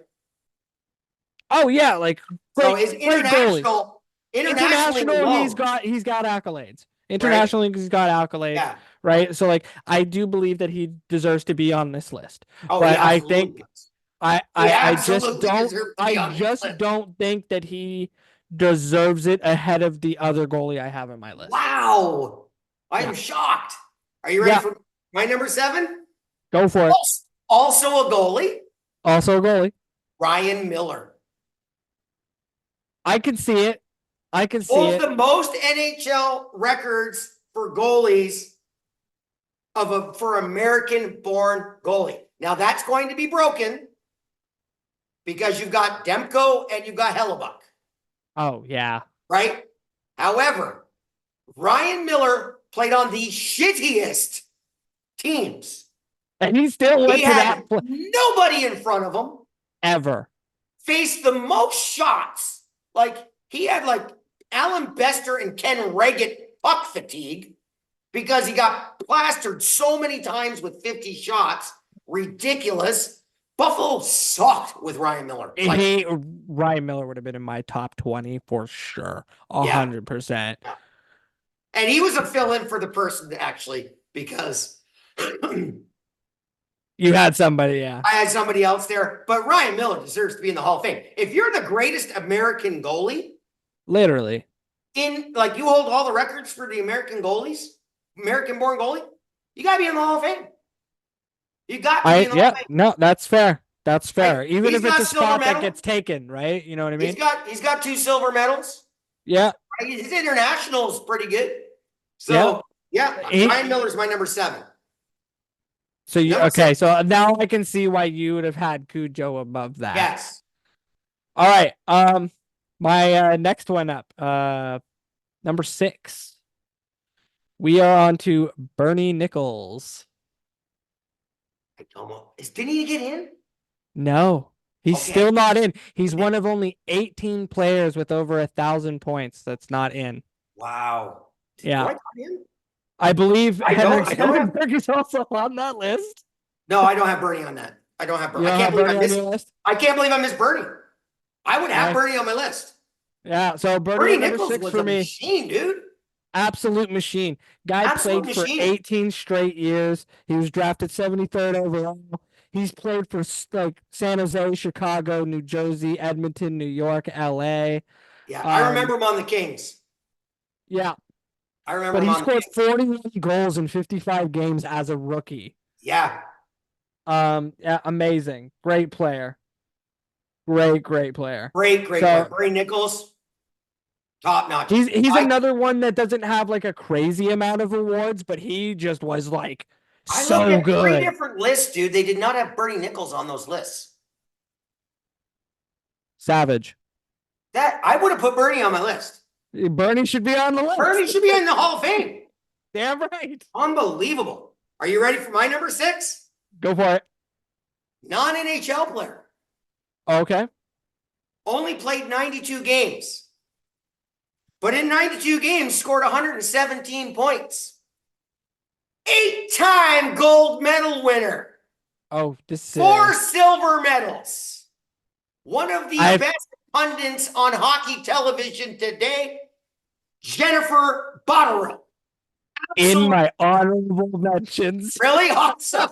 Oh yeah, like so his international, he's got accolades. Internationally, he's got accolades, right? So like, I do believe that he deserves to be on this list. Oh, but I think I just don't think that he deserves it ahead of the other goalie I have in my list. Wow. I'm shocked. Are you ready for my number 7? Go for it. Also a goalie. Ryan Miller. I can see it. Holds the most NHL records for goalies for American-born goalie. Now that's going to be broken because you've got Demko and you've got Hellebuck. Oh, yeah. Right? However, Ryan Miller played on the shittiest teams And he still went He to had that nobody in front of him. ever. Faced the most shots. Like, he had like Alan Bester and Ken Reggett puck fatigue because he got plastered so many times with 50 shots. Ridiculous. Buffalo sucked with Ryan Miller. Ryan Miller would have been in my top 20 for sure. 100%. Yeah. And he was a fill-in for the person actually, because you had somebody, yeah. I had somebody else there, but Ryan Miller deserves to be in the Hall of Fame. If you're the greatest American goalie, literally, in like you hold all the records for the American goalies, American-born goalie, you gotta be in the Hall of Fame. You got to be in the Hall of Fame. No, that's fair. That's fair. Right? Even if it's a spot that gets taken, right? You know what I mean? He's got 2 silver medals. Yeah. His international is pretty good. So yeah, Ryan Miller's my number 7. So so now I can see why you would have had Cujo above that. Yes. All right. My next one up. Number 6. We are on to Bernie Nichols. Didn't he get in? No. He's still not in. He's one of only 18 players with over 1,000 points that's not in. Wow. Yeah. I believe Henrik is also on that list. No, I don't have Bernie on that. I don't have Bernie. I can't believe I missed Bernie. I would have Bernie on my list. Yeah, so Bernie Nichols was for me. Machine, dude. Absolute machine. Guy played for 18 straight years. He was drafted 73rd overall. He's played for like San Jose, Chicago, New Jersey, Edmonton, New York, LA. Yeah, I remember him on the Kings. Yeah. I remember him. But he scored 41 goals in 55 games as a rookie. Yeah. Yeah, amazing. Great player. Great player. Great player. Bernie Nichols, top notch. He's another one that doesn't have like a crazy amount of awards, but he just was like so good. 3 different lists, dude. They did not have Bernie Nichols on those lists. Savage. That I would have put Bernie on my list. Bernie should be on the list. Bernie should be in the Hall of Fame. Damn right. Unbelievable. Are you ready for my number 6? Go for it. Non-NHL player. Okay. Only played 92 games. But in 92 games, scored 117 points. 8-time gold medal winner. Oh, this 4 silver medals. One of the best pundits on hockey television today, Jennifer Botterill. In my honorable mentions. Really awesome.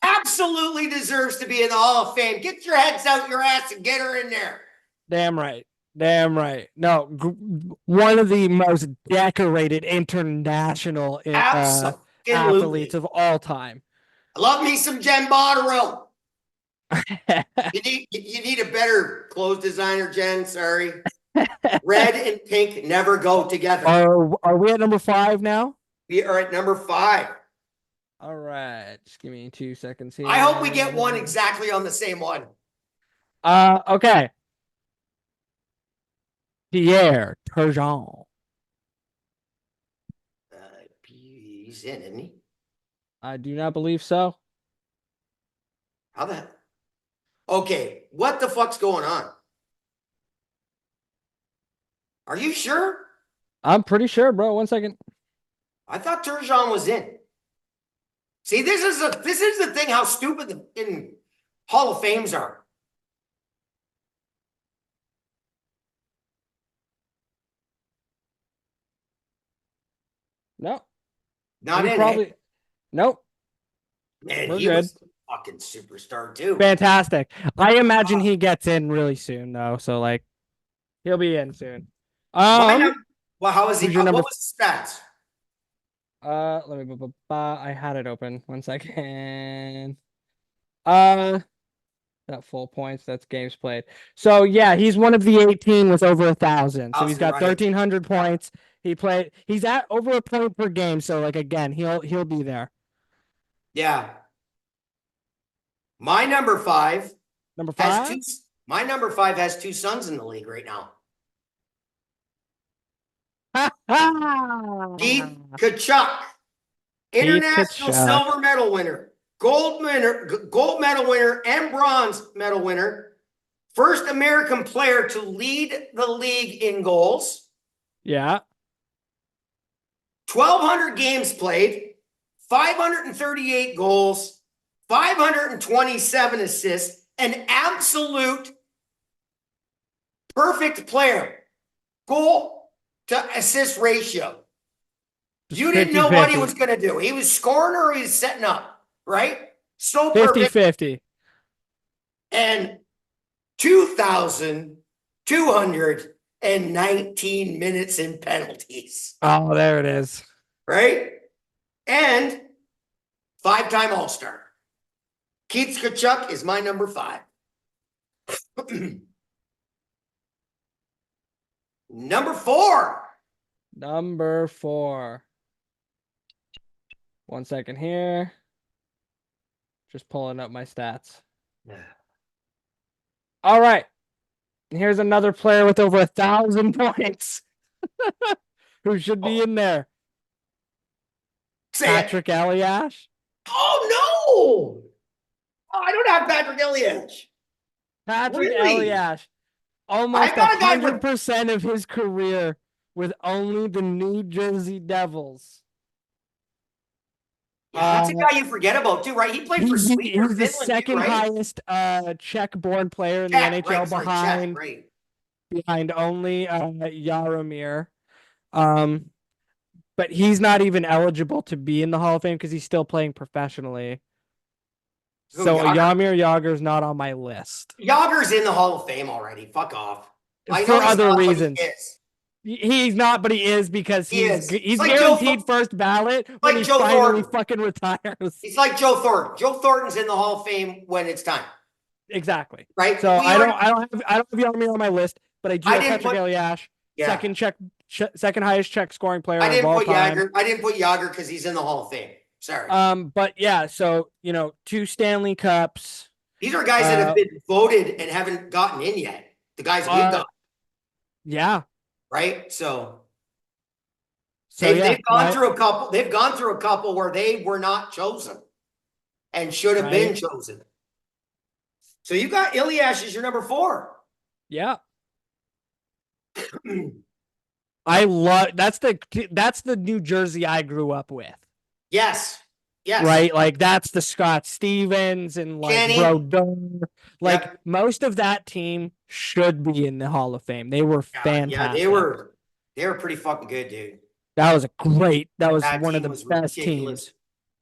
Absolutely deserves to be in the Hall of Fame. Get your heads out your ass and get her in there. Damn right. No, one of the most decorated international athletes of all time. I love me some Jen Botterill. you need a better clothes designer, Jen. Sorry. Red and pink never go together. Are we at number 5 now? We are at number 5. All right. Just give me 2 seconds here. I hope we get one exactly on the same one. Okay. Pierre Turgeon. He's in, isn't he? I do not believe so. How the? Okay, what the fuck's going on? Are you sure? I'm pretty sure, bro. 1 second. I thought Turgeon was in. See, this is the thing. How stupid the in Hall of Fames are. No. Not in. Probably. Nope. Man, he was a fucking superstar too. Fantastic. I imagine he gets in really soon though, so like he'll be in soon. Well, how is he? What was his stats? Let me. I had it open. 1 second. Not full points. That's games played. So yeah, he's one of the 18 with over 1,000. So he's got 1,300 points. He's at over a point per game. So like again, he'll be there. Yeah. My number 5. Number 5. My number 5 has 2 sons in the league right now. Keith Tkachuk. International Kachuk. silver medal winner, gold medal winner, and bronze medal winner. First American player to lead the league in goals. Yeah. 1,200 games played, 538 goals, 527 assists, an absolute perfect player. Goal to assist ratio. Just You didn't know what he 50-50. was going to do. He was scoring or he was setting up, right? So 50-50. And 2,219 minutes in penalties. Oh, there it is. Right? And 5-time All-Star. Keith Tkachuk is my number 5. Number 4. Number 4. 1 second here. Just pulling up my stats. All right. Here's another player with over 1,000 points who should be in there. Patrick Elias. Oh, no. Oh, I don't have Patrick Elias. Patrick Elias. Almost 100% of his career with only the New Jersey Devils. Yeah, that's a guy you forget about too, right? He played for Sweden. He's the second highest Czech-born player in the NHL, behind only Jaromir. But he's not even eligible to be in the Hall of Fame because he's still playing professionally. So Jaromir Jagr's not on my list. Jagr's in the Hall of Fame already. Fuck off. For other reasons. He's not, but he is because he's like guaranteed first ballot when he finally fucking retires. He's like Joe Thornton. Joe Thornton's in the Hall of Fame when it's time. Exactly. Right. So I don't have Jaromir on my list, but I do have Patrick Elias, second highest Czech scoring player of all time. I didn't put Jagr because he's in the Hall of Fame. Sorry. But yeah, so 2 Stanley Cups. These are guys that have been voted and haven't gotten in yet. The guys we've got. Yeah. Right. So they've gone through a couple. They've gone through a couple where they were not chosen and should have been chosen. So you got Elias as your number 4. Yeah. I love that's the New Jersey I grew up with. Yes. Yes. Right? Like that's the Scott Stevens and like Brodeur. Like most of that team should be in the Hall of Fame. They were fantastic. Yeah, they were pretty fucking good, dude. That was one of the best teams.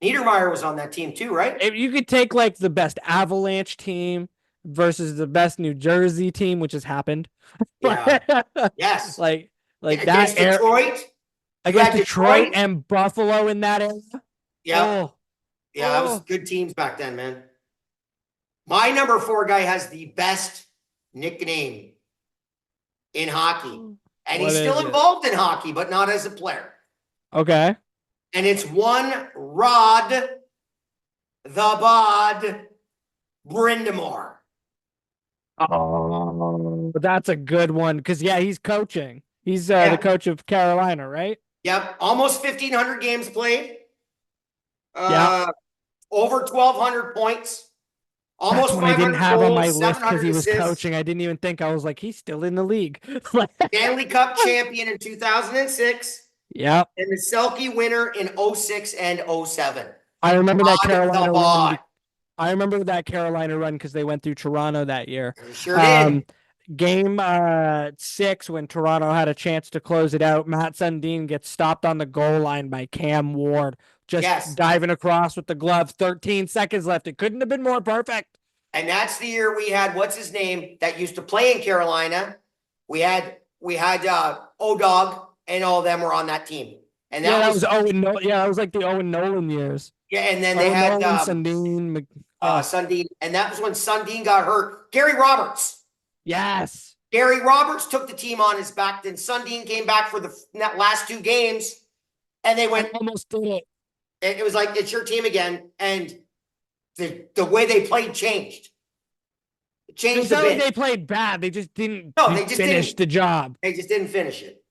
Niedermeyer was on that team too, right? If you could take like the best Avalanche team versus the best New Jersey team, which has happened. Yeah. Yes. Like against that Detroit. Against Detroit and Buffalo in that era. Yeah. That was good teams back then, man. My number 4 guy has the best nickname in hockey. And he's still involved in hockey, but not as a player. Okay. And it's one Rod the Bod Brindamore. Oh, that's a good one. Because, he's coaching. He's the coach of Carolina, right? Yep. Almost 1,500 games played. Over 1,200 points. Almost 500 I didn't have goals, on my list because he was assists. coaching. I didn't even think. I was like, he's still in the league. Stanley Cup champion in 2006. Yep. And the Selke winner in 06 and 07. I remember that Carolina run. I remember that Carolina run because they went through Toronto that year. They sure did. Game 6, when Toronto had a chance to close it out, Matt Sundin gets stopped on the goal line by Cam Ward. Just diving across with the glove. 13 seconds left. It couldn't have been more perfect. And that's the year we had, what's his name, that used to play in Carolina. We had O-Dog and all of them were on that team. And that was Owen Nolan. Yeah, that was like the Owen Nolan years. Yeah, and then they had Sundin. Sundin. And that was when Sundin got hurt. Gary Roberts. Yes. Gary Roberts took the team on his back. Then Sundin came back for the last 2 games. And they went. Almost did it. It was like, it's your team again. And the way they played changed. It changed a bit. They played bad. They just didn't finish the job. They just didn't finish it.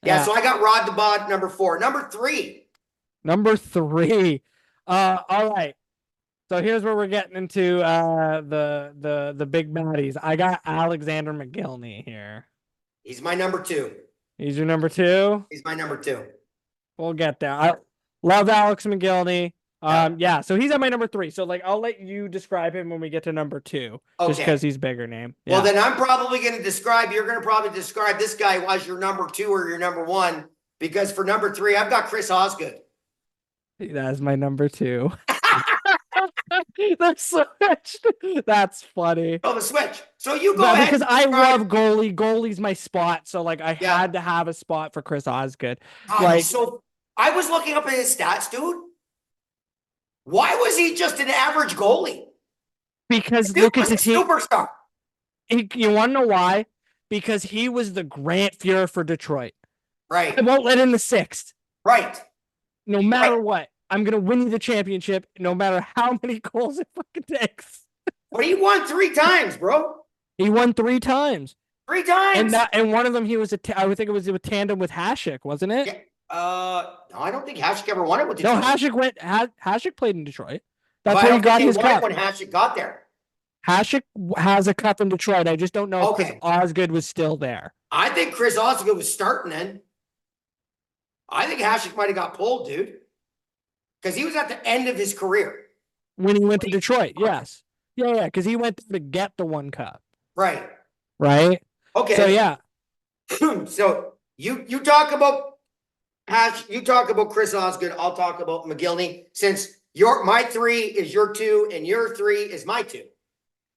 Yeah, so I got Rod the Bod, number 4. Number 3. Number 3. All right. So here's where we're getting into the big baddies. I got Alexander McGillney here. He's my number 2. He's your number 2? He's my number 2. We'll get there. I love Alex McGillney. Yeah, so he's at my number 3. So like I'll let you describe him when we get to number 2. Okay. Just because he's bigger name. Yeah. Well, then I'm probably going to describe, you're going to probably describe this guy as your number 2 or your number 1, because for number 3, I've got Chris Osgood. That's my number 2. That's switched. That's funny. Oh, the switch. So you go ahead. Because I love goalie. Goalie's my spot. So like I had to have a spot for Chris Osgood. So I was looking up at his stats, dude. Why was he just an average goalie? Because look at the team. Superstar. You want to know why? Because he was the Grant Fuhrer for Detroit. Right. I won't let in the 6th. Right. No matter what. I'm going to win you the championship no matter how many goals it fucking takes. But he won 3 times, bro. He won 3 times. 3 times. And one of them, he was I would think it was a tandem with Hasek, wasn't it? Yeah. No, I don't think Hasek ever won it with Detroit. No, Hasek played in Detroit. That's where he got his cup. When Hasek got there. Hasek has a cup in Detroit. I just don't know if Chris Osgood was still there. I think Chris Osgood was starting then. I think Hasek might have got pulled, dude. Because he was at the end of his career. When he went to Detroit, yes. Yeah, because he went to get the 1 cup. Right. Right? Okay. So, yeah. So, you talk about you talk about Chris Osgood, I'll talk about McGillney, since my 3 is your 2 and your 3 is my 2.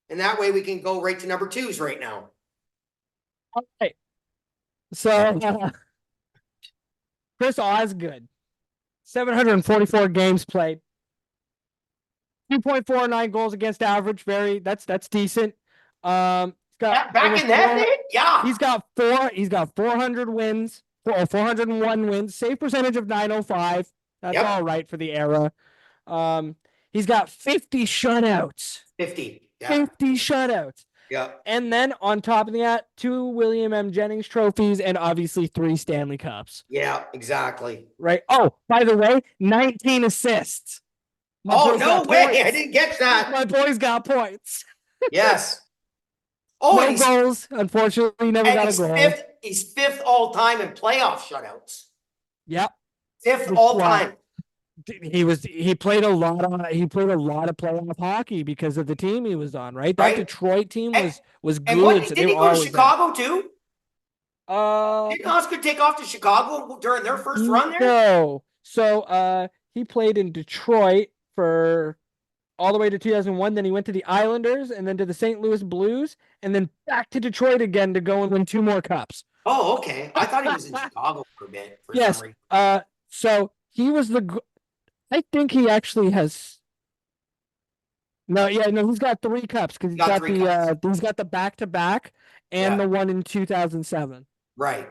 And that way we can go right to number 2s right now. All right. So, Chris Osgood. 744 games played. 2.49 goals against average. That's decent. Back in that day? Yeah. He's got 400 wins, 401 wins, save percentage of .905. That's all right for the era. He's got 50 shutouts. 50. Yeah. 50 shutouts. Yeah. And then on top of that, 2 William M. Jennings trophies and obviously 3 Stanley Cups. Yeah, exactly. Right. Oh, by the way, 19 assists. No way. Points. I didn't get that. My boy's got points. Yes. No goals. Unfortunately, never got a goal. He's 5th all time in playoff shutouts. Yep. 5th all time. He played a lot of playoff hockey because of the team he was on, right? That Detroit team was good. And did he go to Chicago too? Didn't Oscar take off to Chicago during their first run there? No. So he played in Detroit for all the way to 2001. Then he went to the Islanders and then to the St. Louis Blues and then back to Detroit again to go and win 2 more cups. Oh, okay. I thought he was in Chicago for a bit. Yes. So he was I think he actually has. No, he's got 3 cups because he's got the back-to-back and the one in 2007. Right.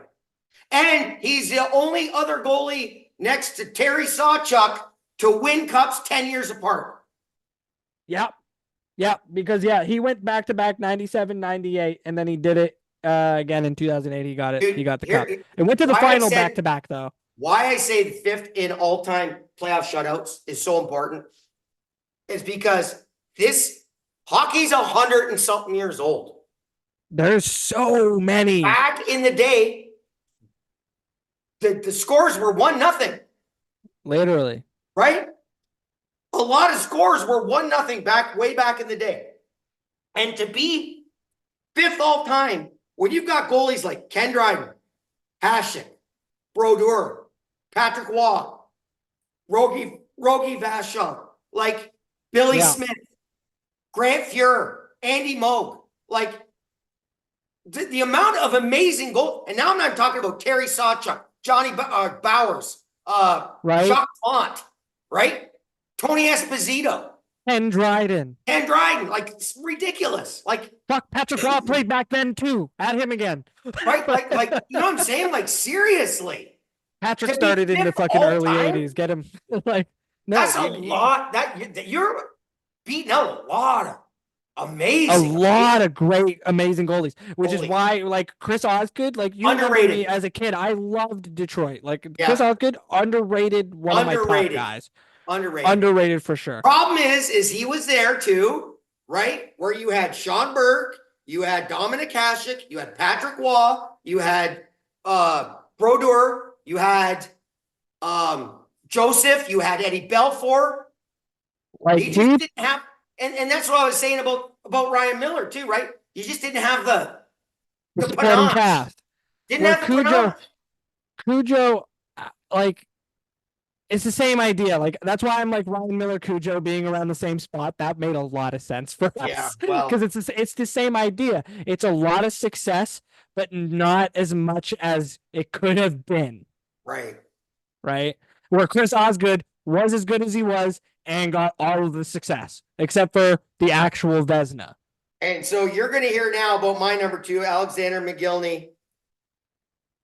And he's the only other goalie next to Terry Sawchuk to win cups 10 years apart. Yep. Because he went back-to-back 97, 98, and then he did it again in 2008. He got it. Dude, he got the cup. It went to the final back-to-back though. Why I say the 5th in all-time playoff shutouts is so important is because hockey's 100 and something years old. There's so many. Back in the day, the scores were 1-0. Literally. Right? A lot of scores were 1-0 way back in the day. And to be 5th all time, when you've got goalies like Ken Dryden, Hasek, Brodeur, Patrick Waugh, Rogie Vachon, like Billy Smith, Grant Fuhrer, Andy Moog, like the amount of amazing goals. And now I'm not talking about Terry Sawchuk, Johnny Bowers, Jacques Font, right? Tony Esposito. Ken Dryden. Like it's ridiculous. Like fuck, Patrick Waugh played back then too. Add him again. Right? Like you know what I'm saying? Like seriously. Patrick started in the fucking early 80s. Get him like no. That's a lot. That you're beating out Amazing. A lot of great, amazing goalies, which is why, like, Chris Osgood, like, you remember me as a kid, I loved Detroit. Like, Chris Osgood, underrated, one of my top guys. Underrated for sure. Problem is he was there too, right? Where you had Sean Burke, you had Dominic Hasek, you had Patrick Waugh, you had Brodeur, you had Joseph, you had Eddie Belfour. Like, he just didn't have, and that's what I was saying about Ryan Miller too, right? You just didn't have the supporting cast. Didn't have the panache. Cujo, like, it's the same idea. Like, that's why I'm like Ryan Miller, Cujo being around the same spot. That made a lot of sense for us. Yeah, well, because it's the same idea. It's a lot of success, but not as much as it could have been. Right. Where Chris Osgood was as good as he was and got all of the success, except for the actual Vezina. And so you're going to hear now about my number 2, Alexander McGillney.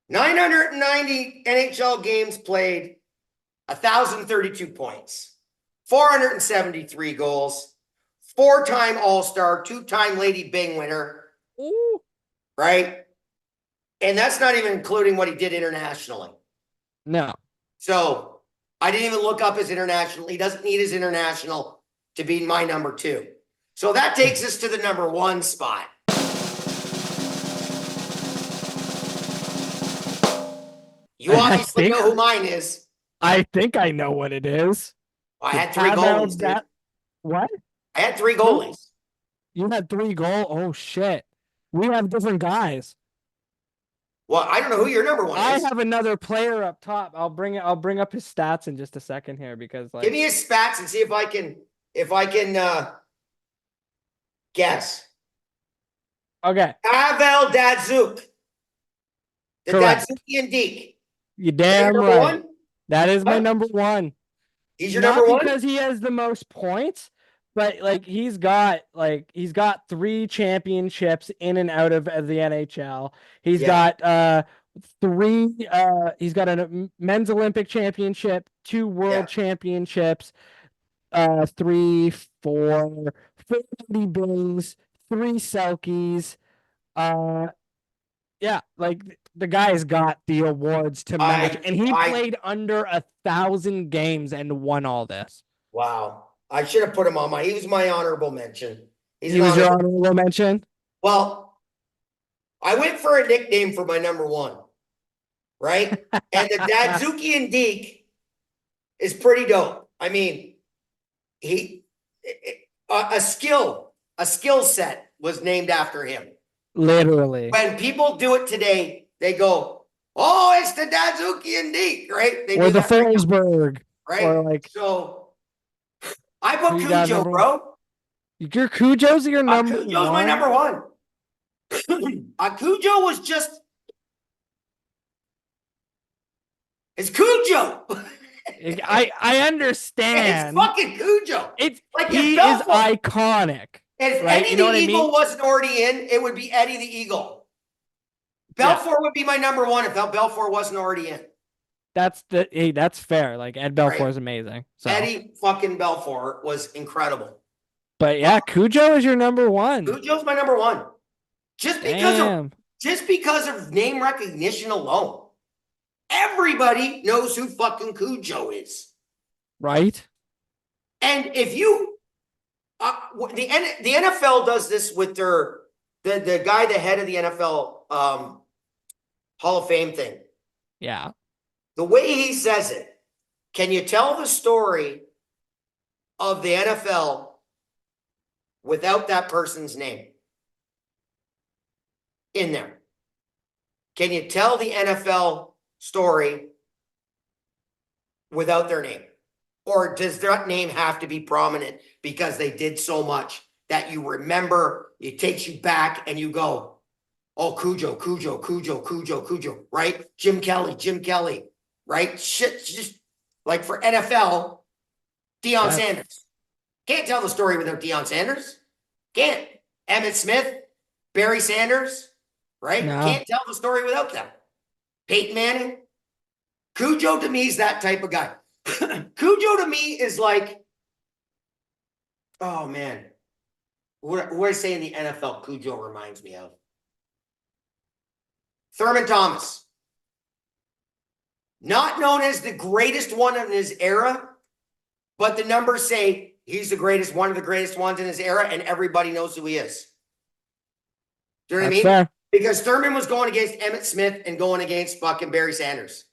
990 NHL games played, 1,032 points, 473 goals, 4-time All-Star, 2-time Lady Byng winner. Ooh. Right? And that's not even including what he did internationally. No. So I didn't even look up his international. He doesn't need his international to be my number 2. So that takes us to the number 1 spot. You obviously know who mine is. I think I know what it is. I had 3 goalies. What? I had 3 goalies. You had 3 goals? Oh, shit. We have different guys. Well, I don't know who your number 1 is. I have another player up top. I'll bring up his stats in just a second here because, like, give me his stats and see if I can guess. Okay. Pavel Datsyuk. The Datsyukian Deke. You're damn right. 1? That is my number 1. He's your number 1? Not because he has the most points, but like he's got 3 championships in and out of the NHL. He's got 3 he's got a men's Olympic championship, 2 world championships, 3, 4 Bings, 3 Selkies. Yeah, like the guy's got the awards to match, and he played under 1,000 games and won all this. Wow. I should have put him on he was my honorable mention. He was your honorable mention? Well, I went for a nickname for my number 1, right? And the Datsyukian Deke is pretty dope. I mean, a skill set was named after him. Literally. When people do it today, they go, "Oh, it's the Datsyukian Deke," right? Or the Forsberg. Right? Or like, so I put Cujo, bro. Your Cujo's your number 1? Cujo's my number 1. Cujo was just... It's Cujo. I understand. It's fucking Cujo. It's like he is iconic. If Eddie the Eagle wasn't already in, it would be Eddie the Eagle. Belfour would be my number 1 if Belfour wasn't already in. That's fair. Like, Ed Belfour is amazing. So. Eddie fucking Belfour was incredible. But yeah, Cujo is your number 1. Cujo's my number 1. Just because of name recognition alone. Everybody knows who fucking Cujo is. Right? And if you the NFL does this with the guy, the head of the NFL Hall of Fame thing. Yeah. The way he says it, can you tell the story of the NFL without that person's name in there? Can you tell the NFL story without their name? Or does that name have to be prominent because they did so much that you remember, it takes you back and you go, oh, Cujo, right? Jim Kelly, right? Shit, just like for NFL, Deion Sanders. Can't tell the story without Deion Sanders. Can't. Emmitt Smith, Barry Sanders, right? No. Can't tell the story without them. Peyton Manning. Cujo to me is that type of guy. Cujo to me is like, oh man, What I say in the NFL, Cujo reminds me of. Thurman Thomas. Not known as the greatest one in his era, but the numbers say he's the greatest, one of the greatest ones in his era, and everybody knows who he is. Do you know what I mean? Fair. Because Thurman was going against Emmitt Smith and going against fucking Barry Sanders.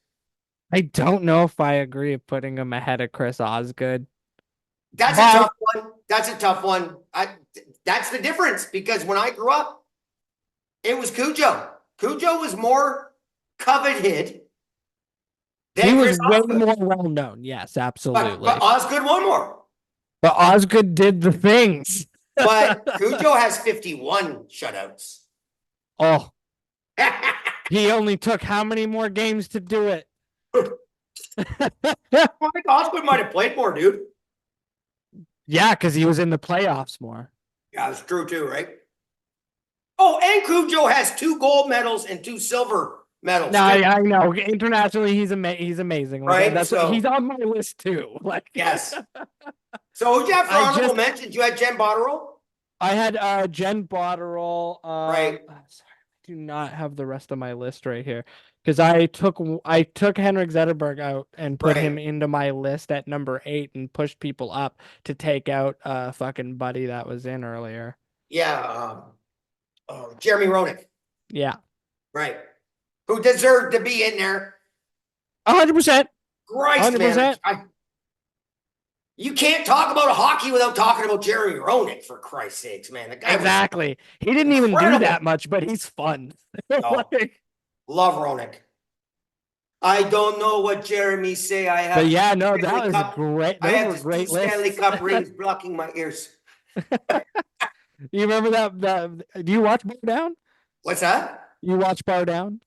I don't know if I agree with putting him ahead of Chris Osgood. That's a tough one. That's a tough one. That's the difference, because when I grew up, it was Cujo. Cujo was more coveted than he was Chris way Osgood. more well known. Yes, absolutely. But Osgood won more. But Osgood did the things. But Cujo has 51 shutouts. Oh. He only took how many more games to do it? I think Osgood might have played more, dude. Yeah, because he was in the playoffs more. Yeah, that's true too, right? Oh, and Cujo has 2 gold medals and 2 silver medals. No, I know. Internationally, he's amazing. Right? That's he's on my list too. Like, yes. So who'd you have for honorable mentions? You had Jen Botterill? I had Jen Botterill. Right. Sorry, I do not have the rest of my list right here, because I took Henrik Zetterberg out and put him into my list at number 8 and pushed people up to take out fucking buddy that was in earlier. Yeah. Jeremy Roenick. Yeah. Right. Who deserved to be in there. 100%. Christ, 100%. Man. You can't talk about hockey without talking about Jeremy Roenick, for Christ's sakes, man. The guy exactly. He didn't even do that much, but he's fun. Oh, love Roenick. I don't know what Jeremy say. I have. But yeah, no, that was great. Those I have were great 2 Stanley Cup rings blocking my ears. You remember that? Do you watch Bar Down? What's that? You watch Bar Down?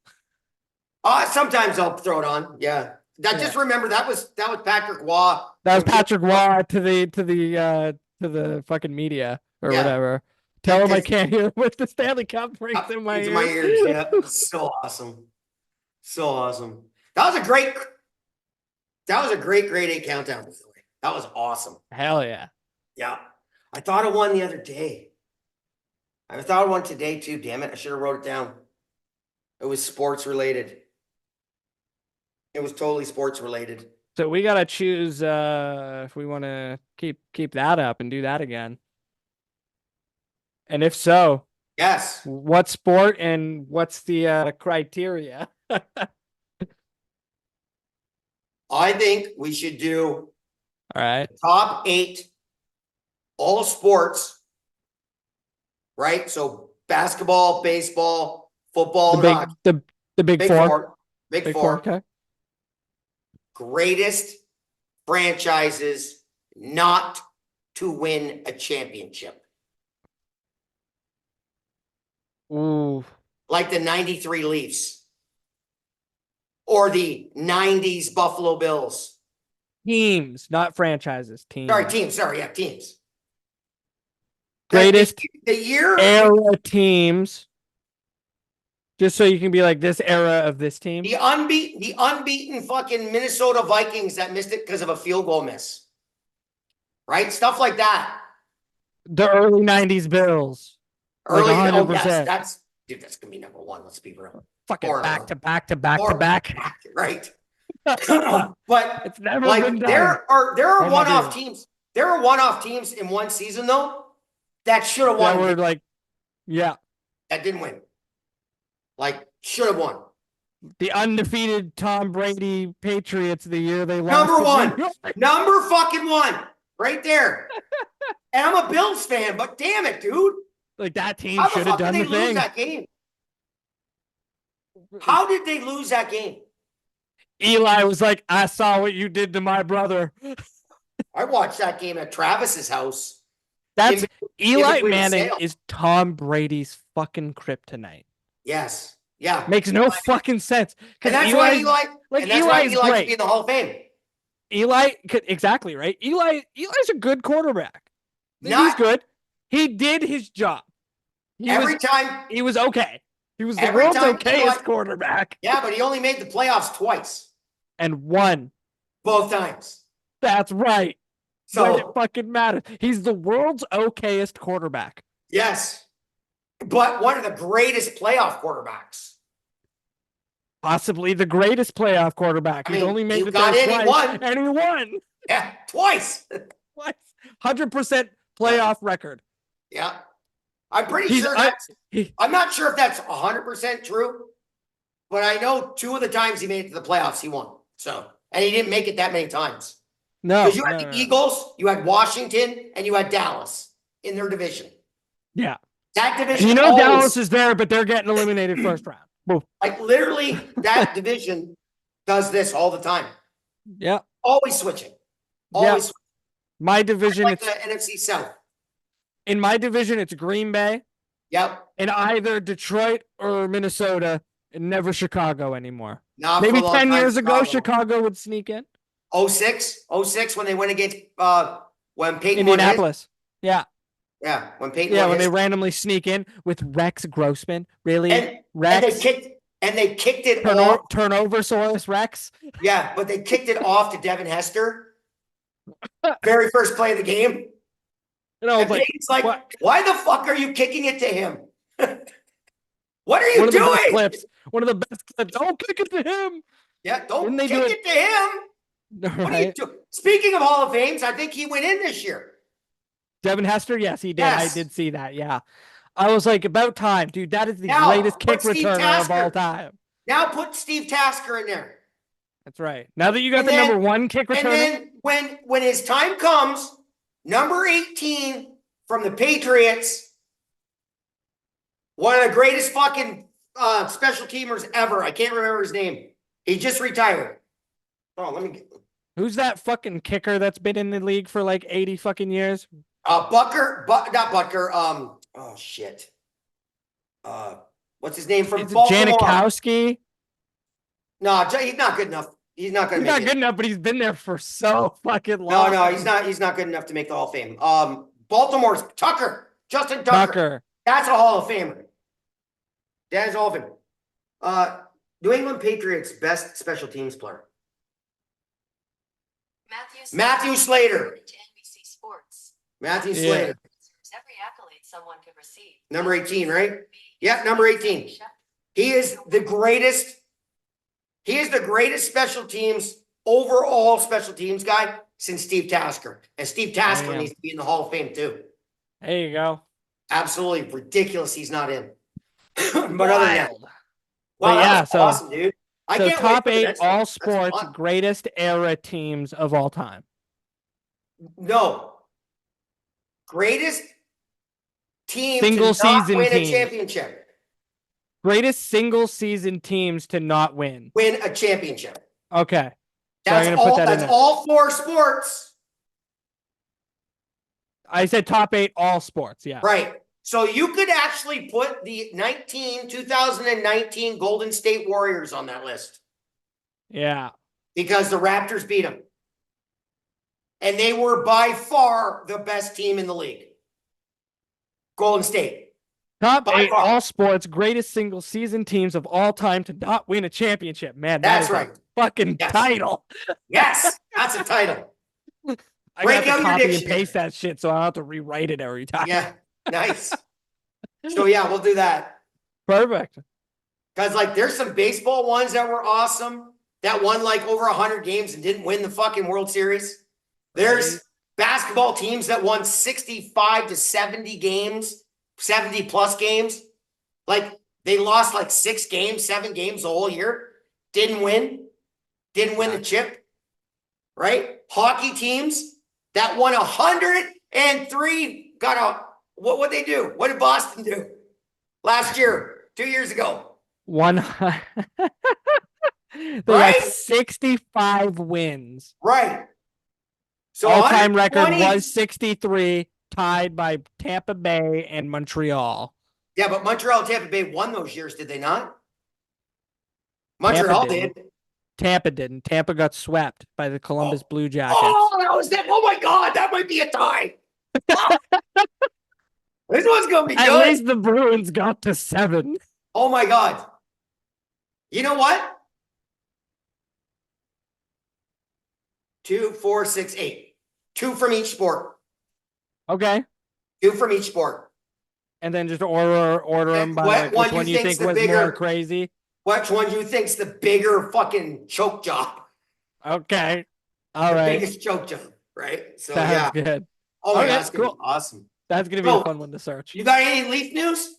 Sometimes I'll throw it on. Yeah. Just remember that was Patrick Waugh. That was Patrick Waugh to the fucking media or whatever. Tell him I can't hear with the Stanley Cup rings in my ears. Yeah. So awesome. So awesome. That was a great 8 countdown, by the way. That was awesome. Hell yeah. Yeah. I thought of one the other day. I thought of one today too, damn it. I should have wrote it down. It was sports related. It was totally sports related. So we gotta choose if we want to keep that up and do that again. And if so, yes. What sport and what's the criteria? I think we should do all right. Top 8 all sports. Right? So basketball, baseball, football, the big four. Big four. Okay. Greatest franchises not to win a championship. Ooh. Like the 93 Leafs. Or the 90s Buffalo Bills. Teams, not franchises. Teams. Sorry, teams. Greatest the year era teams. Just so you can be like, this era of this team. The unbeaten fucking Minnesota Vikings that missed it because of a field goal miss. Right? Stuff like that. The early 90s Bills. Early, like 100%. Yes, that's going to be number 1. Let's be real. Fucking back to back. Right. But it's never like been done. there are one-off teams. There are one-off teams in one season though that should have won. That were like, yeah. That didn't win. Like, should have won. The undefeated Tom Brady Patriots the year they lost. Number fucking 1. Right there. And I'm a Bills fan, but damn it, dude. Like, that team should have done the thing. How did they lose that game? How did they lose that game? Eli was like, I saw what you did to my brother. I watched that game at Travis's house. That's Eli Manning is Tom Brady's fucking kryptonite. Yes. Yeah. Makes no fucking sense. And that's why Eli should be in the Hall of Fame. Eli, exactly, right? Eli's a good quarterback. He's good. He did his job. He was okay. He was the world's okayest quarterback. Yeah, but he only made the playoffs twice. And won. Both times. That's right. So it fucking matters. He's the world's okayest quarterback. Yes. But one of the greatest playoff quarterbacks. Possibly the greatest playoff quarterback. He's only made it there twice, and he won. Yeah, twice. 100% playoff record. Yeah. I'm pretty sure I'm not sure if that's 100% true, but I know 2 of the times he made it to the playoffs, he won. So, and he didn't make it that many times. No. Because you had the Eagles, you had Washington, and you had Dallas in their division. Yeah. That division. Dallas is there, but they're getting eliminated first round. Boom. Like literally, that division does this all the time. Yeah. Always switching. Always switching. My division, like the NFC South. In my division, it's Green Bay. Yep. And either Detroit or Minnesota, and never Chicago anymore. Not maybe 10 years ago, Chicago would sneak in. 06 when they went against when Peyton Indianapolis. Yeah, when Peyton when they randomly sneak in with Rex Grossman. Really? Rex? And they kicked it off. Turnover-saurus Rex? Yeah, but they kicked it off to Devin Hester. Very first play of the game. And Peyton's like, why the fuck are you kicking it to him? What are you doing? One of the best clips. Don't kick it to him. Yeah, don't kick it to him. Right. What are you doing? Speaking of Hall of Fames, I think he went in this year. Devin Hester? Yes, he did. Yes. I did see that. Yeah. I was like, about time, dude. That is the greatest kick returner of all time. Now put Steve Tasker in there. That's right. Now that you got the number 1 kick returner. And then when his time comes, number 18 from the Patriots, one of the greatest fucking special teamers ever. I can't remember his name. He just retired. Oh, let me get. Who's that fucking kicker that's been in the league for like 80 fucking years? Not Butker. Oh shit. What's his name from Baltimore? Janikowski? No, he's not good enough. He's not going to make it. He's not good enough, but he's been there for so fucking long. No, he's not. He's not good enough to make the Hall of Fame. Baltimore's Justin Tucker. That's a Hall of Famer. That is all of him. New England Patriots best special teams player. Matthew Slater. NBC Sports. Matthew Slater. Every accolade someone could receive. Number 18, right? Yeah, number 18. He is the greatest. He is the greatest special teams, overall special teams guy since Steve Tasker. And Steve Tasker needs to be in the Hall of Fame too. There you go. Absolutely ridiculous he's not in. But other than that. Wow, that's awesome, dude. So top 8 all sports greatest era teams of all time. No. Greatest team single to not season win teams. A championship. Greatest single season teams to not win a championship. Okay. That's all 4 sports. I said top 8 all sports, yeah. Right. So you could actually put the 2019 Golden State Warriors on that list. Yeah. Because the Raptors beat them. And they were by far the best team in the league. Golden State. Top 8 all sports, greatest single season teams of all time to not win a championship. Man, that's right. Fucking title. Yes, that's a title. I got to copy and paste that shit so I don't have to rewrite it every time. Yeah, nice. So yeah, we'll do that. Perfect. Because like there's some baseball ones that were awesome that won like over 100 games and didn't win the fucking World Series. There's basketball teams that won 65 to 70 games. 70 plus games. Like they lost like 6 games, 7 games the whole year. Didn't win the chip. Right? Hockey teams that won 103 what'd they do? What did Boston do last year, 2 years ago? They got 65 wins. Right. So all-time record was 63. Tied by Tampa Bay and Montreal. Yeah, but Montreal and Tampa Bay won those years, did they not? Montreal did. Tampa didn't. Tampa got swept by the Columbus Blue Jackets. Oh, that was that. Oh my God, that might be a tie. This one's gonna be good. At least the Bruins got to 7. Oh my God. You know what? 2, 4, 6, 8. 2 from each sport. Okay. 2 from each sport. and then just order them by like which one you think was more crazy. Which one you think's the bigger fucking choke job? Okay. All right. Biggest choke job, right? So that's good. Oh my God, that's gonna be awesome. That's gonna be a fun one to search. You got any Leaf news?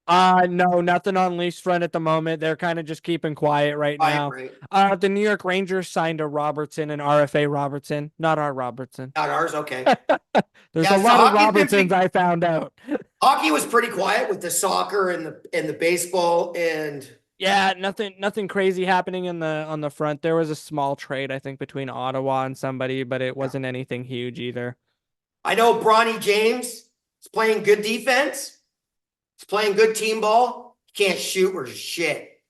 No, nothing on Leafs front at the moment. They're kind of just keeping quiet right now. Right. The New York Rangers signed a Robertson and RFA Robertson, not our Robertson. Not ours, okay. There's a lot of Robertsons I found out. Hockey was pretty quiet with the soccer and the baseball and yeah, nothing crazy happening on the front. There was a small trade, I think, between Ottawa and somebody, but it wasn't anything huge either. I know Bronny James is playing good defense. He's playing good team ball. He can't shoot or shit.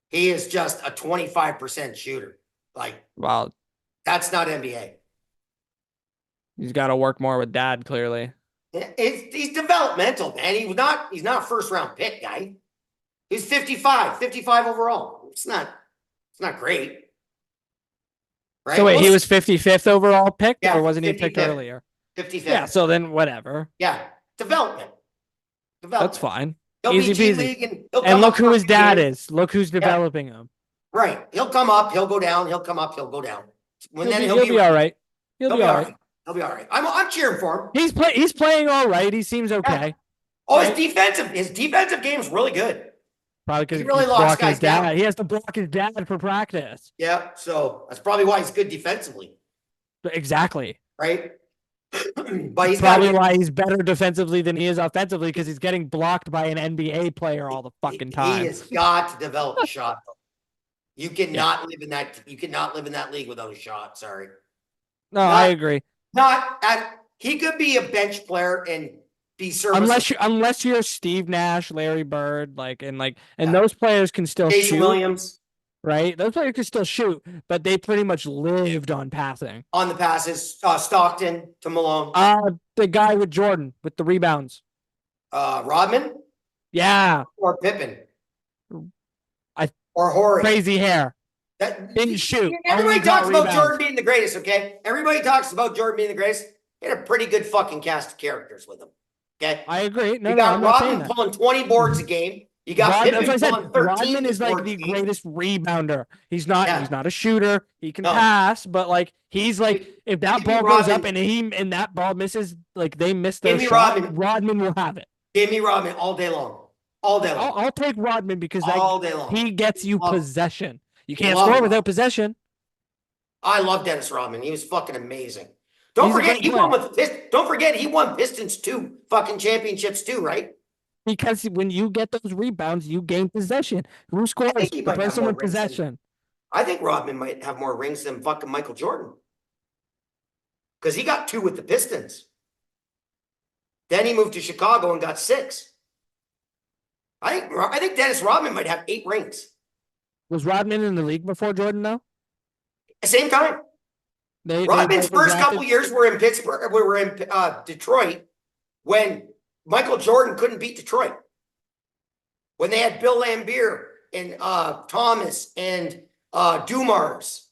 He is just a 25% shooter. Like, wow, that's not NBA. He's got to work more with dad, clearly. He's developmental, man. He's not a first round pick guy. He's 55 overall. It's not great. Right? So wait, he was 55th overall picked, or wasn't he picked earlier? 55th. Yeah, so then whatever. Yeah, development. That's fine. He'll easy peasy. And look who his dad is. Look who's developing him. Right. He'll come up. He'll go down. He'll come up. He'll go down. He'll be all right. He'll be all right. He'll be all right. I'm cheering for him. He's playing all right. He seems okay. Yeah. Oh, his defensive game is really good. Probably because he really lost his dad. Down. He has to block his dad for practice. Yeah, so that's probably why he's good defensively. Exactly. Right. But he's probably why he's better defensively than he is offensively, because he's getting blocked by an NBA player all the fucking time. He has got to develop a shot. You cannot live in that. You cannot live in that league without a shot. Sorry. No, I agree. He could be a bench player and be serviceable. Unless you're Steve Nash, Larry Bird, and those players can still Jason shoot. Williams. Right? Those players can still shoot, but they pretty much lived on passing. On the passes. Stockton to Malone. The guy with Jordan with the rebounds. Rodman? Yeah. Or Pippen. Or Horry. Crazy hair. Didn't shoot. Everybody talks about Jordan being the greatest, okay? Everybody talks about Jordan being the greatest. He had a pretty good fucking cast of characters with him. Okay? I agree. You got Rodman pulling 20 boards a game. You got Pippen pulling 13. Rodman is like the greatest rebounder. He's not a shooter. He can pass, but he's if that ball goes up and that ball misses, they miss their shot, Rodman will have it. Give me Rodman all day long. All day long. I'll take Rodman because all day long. He gets you possession. You can't score without possession. I love Dennis Rodman. He was fucking amazing. Don't forget he won Pistons 2 fucking championships too, right? Because when you get those rebounds, you gain possession. Who scores? The person with possession. I think Rodman might have more rings than fucking Michael Jordan. Because he got 2 with the Pistons. Then he moved to Chicago and got 6. I think Dennis Rodman might have 8 rings. Was Rodman in the league before Jordan, though? Same time. Rodman's first couple years were in Pittsburgh. We were in Detroit when Michael Jordan couldn't beat Detroit. When they had Bill Laimbeer and Thomas and Dumars.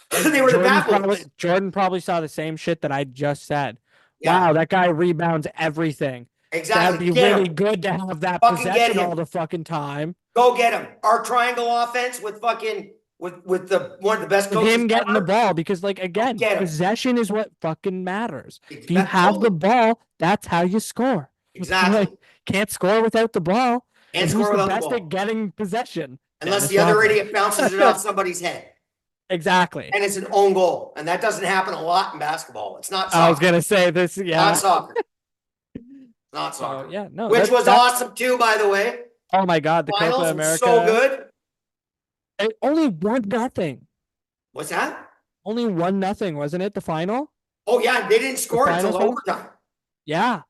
They were the bad ones. Jordan probably saw the same shit that I just said. Yeah. Wow, that guy rebounds everything. Exactly. That'd be really good to have that possession all the fucking time. Go get him. Our triangle offense with fucking with the one of the best coaches. Him getting the ball because again, possession is what fucking matters. If you have the ball, that's how you score. Exactly. Can't score without the ball. And score without the ball. Best at getting possession. Unless the other idiot bounces it off somebody's head. Exactly. And it's an own goal. And that doesn't happen a lot in basketball. It's not soccer. I was gonna say this, Not soccer. Not soccer. Yeah, no. Which was awesome too, by the way. Oh my God, the Copa America. So good. Only 1-0. What's that? Only 1-0, wasn't it? The final? Oh yeah, they didn't score until overtime. Yeah.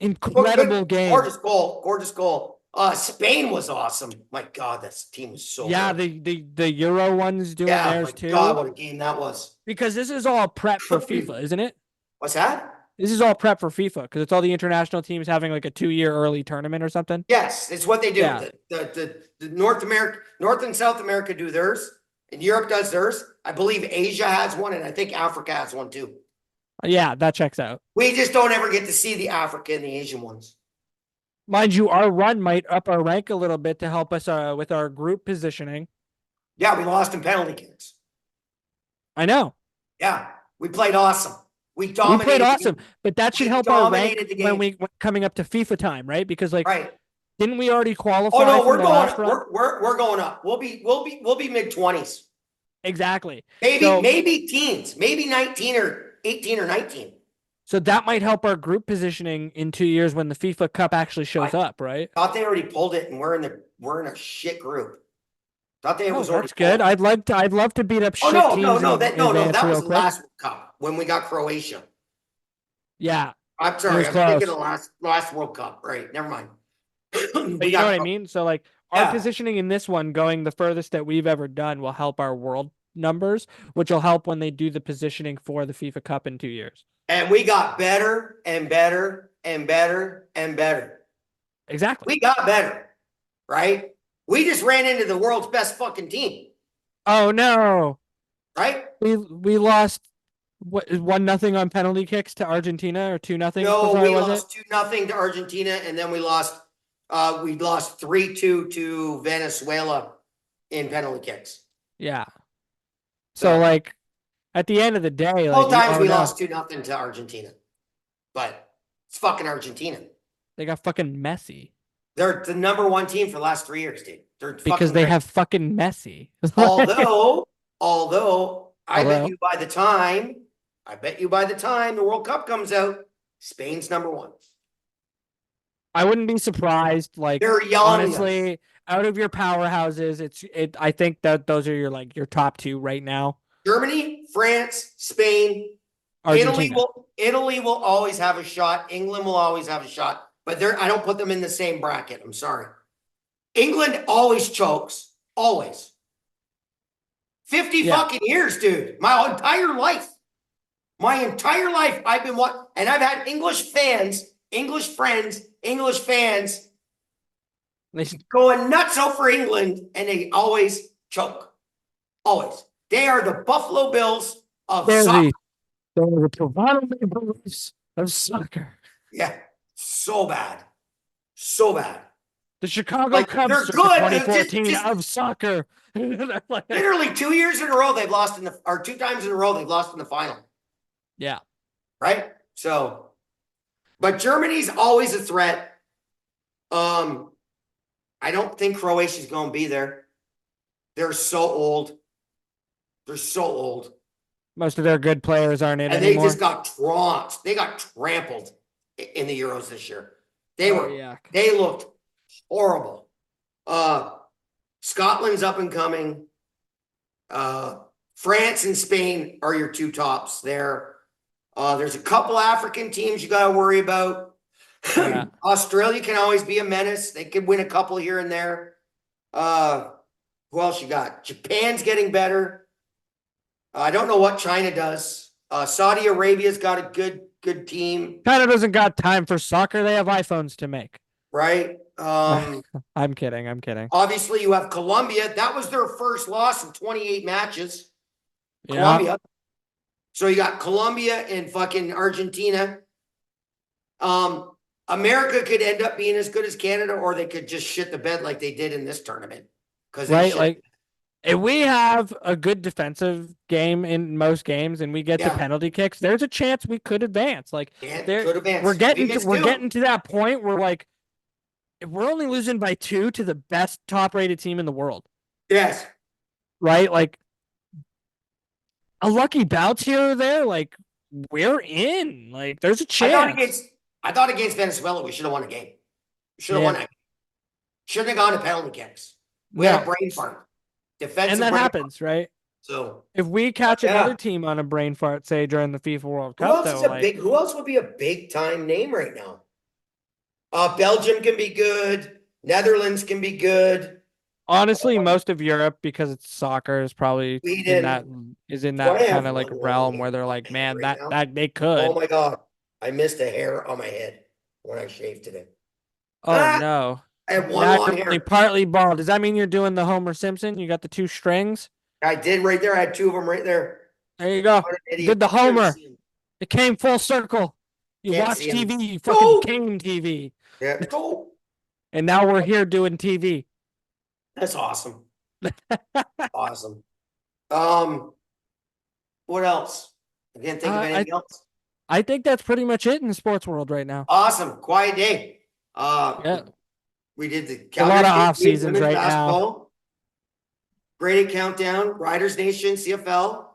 Incredible game. Gorgeous goal. Spain was awesome. My God, that team was so good. The Euro one's doing theirs too. God, what a game that was. Because this is all prep for FIFA, isn't it? What's that? This is all prep for FIFA because it's all the international teams having a 2-year early tournament or something. Yes, it's what they do. Yeah. The North and South America do theirs, and Europe does theirs. I believe Asia has one, and I think Africa has one too. Yeah, that checks out. We just don't ever get to see the Africa and the Asian ones. Mind you, our run might up our rank a little bit to help us with our group positioning. Yeah, we lost in penalty kicks. I know. Yeah, we played awesome. We We played dominated. awesome, but that should help our rank the when game. coming up to FIFA time, right? Because like, right. didn't we already Oh qualify no, for we're the going. last run? We're going up. We'll be mid-20s. Exactly. Maybe teens. Maybe 19 or 18 or 19. So that might help our group positioning in 2 years when the FIFA Cup actually shows up, right? Thought they already pulled it, and we're in a shit group. Thought they was already that's good. pulled. I'd love to beat up Oh shit no, teams no, in that advance that was real the quick. last World Cup when we got Croatia. Yeah, I'm sorry, I'm thinking of last World Cup. Right, never mind. but you know what I mean? So like our Yeah. positioning in this one going the furthest that we've ever done will help our world numbers, which will help when they do the positioning for the FIFA Cup in 2 years. And we got better and better and better and better. Exactly. We got better, right? We just ran into the world's best fucking team. Oh no. Right? We lost what 1-0 on penalty kicks to Argentina or 2-0? No, we lost 2-0 to Argentina, and then we lost 3-2 to Venezuela in penalty kicks. Yeah. So like at the end of the day, both times we lost 2-0 to Argentina. But it's fucking Argentina. They got fucking Messi. They're the number one team for the last 3 years, dude. They're because they have fucking Messi. although I bet you by the time the World Cup comes out, Spain's number one. I wouldn't be surprised. Like, they're young. Honestly, out of your powerhouses, I think that those are your top two right now. Germany, France, Spain, Argentina. Italy will always have a shot. England will always have a shot, but I don't put them in the same bracket. I'm sorry. England always chokes. Always. 50 fucking years, dude. My entire life. I've been and I've had English fans, English friends, English fans going nuts over England, and they always choke. Always. They are the Buffalo Bills of soccer. They're the Toronto Maple Leafs of soccer. Yeah. So bad. So bad. The Chicago Cubs they're good. 2014 of soccer. Literally 2 years in a row they've lost or 2 times in a row they've lost in the final. Yeah. Right? So, but Germany's always a threat. I don't think Croatia's going to be there. They're so old. Most of their good players aren't in and anymore. They just got tromped. They got trampled in the Euros this year. They looked horrible. Scotland's up and coming. France and Spain are your 2 tops there. There's a couple African teams you got to worry about. Yeah. Australia can always be a menace. They could win a couple here and there. Who else you got? Japan's getting better. I don't know what China does. Saudi Arabia's got a good team. China doesn't got time for soccer. They have iPhones to make. Right. I'm kidding. Obviously, you have Colombia. That was their first loss in 28 matches. Yeah. Colombia. So you got Colombia and fucking Argentina. America could end up being as good as Canada, or they could just shit the bed like they did in this tournament. Right, if we have a good defensive game in most games and we get to penalty kicks, there's a chance we could advance. Could advance. We're getting to that point where if we're only losing by 2 to the best top-rated team in the world. Yes. Right? A lucky bounce here or there, we're in. There's a chance. I thought against Venezuela, we should have won a game. Should have won it. Shouldn't have gone to penalty kicks. We had a brain fart. Defensive and that happens, right? So if we catch another team on a brain fart, say during the FIFA World Cup, who else would be a big time name right now? Belgium can be good. Netherlands can be good. Honestly, most of Europe, because it's soccer, is probably in that kind of realm where they're man, that they could. Oh my god, I missed a hair on my head when I shaved today. Oh no. I have one long hair. Partly bald. Does that mean you're doing the Homer Simpson? You got the 2 strings? I did right there. I had 2 of them right there. There you go. Did the Homer. It came full circle. You watch TV. You fucking came TV. Yeah. Go. And now we're here doing TV. That's awesome. Awesome. What else? I can't think of anything else. I think that's pretty much it in the sports world right now. Awesome. Quiet day. Yeah. We did the A lot Calgary of off Stampede, seasons women's right basketball, Grade A countdown, Riders Nation, CFL.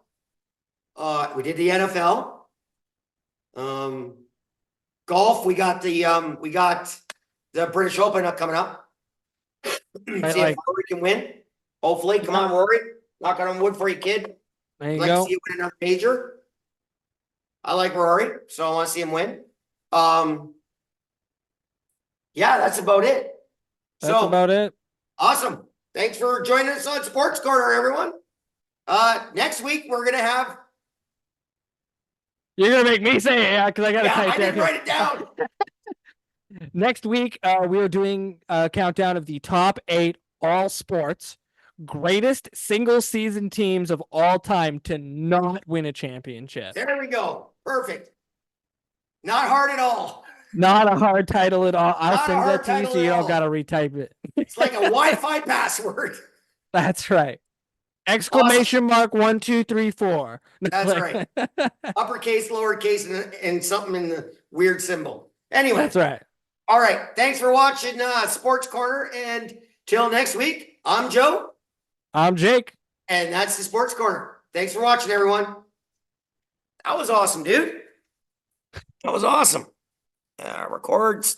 We did the NFL. Golf. We got the British Open coming up. Right, See if Rory can win. Hopefully, come on, Rory. Knock on wood for you, kid. There you I'd like go. to see you win another major. I like Rory, so I want to see him win. Yeah, that's about it. That's about it. Awesome. Thanks for joining us on Sports Corner, everyone. Next week we're gonna have. You're gonna make me say it, because I gotta type I didn't write it down. Next week, we are doing a countdown of the top 8 all sports greatest single season teams of all time to not win a championship. There we go. Perfect. Not hard at all. Not a hard title at all. I'll send that to you so you don't gotta retype it. It's like a Wi-Fi password. That's right. Exclamation mark 1, 2, 3, 4. That's right. Uppercase, lowercase, and something in the weird symbol. Anyway. That's right. All right. Thanks for watching Sports Corner. And till next week, I'm Joe. I'm Jake. And that's the Sports Corner. Thanks for watching, everyone. That was awesome, dude. That was awesome. Record, stop.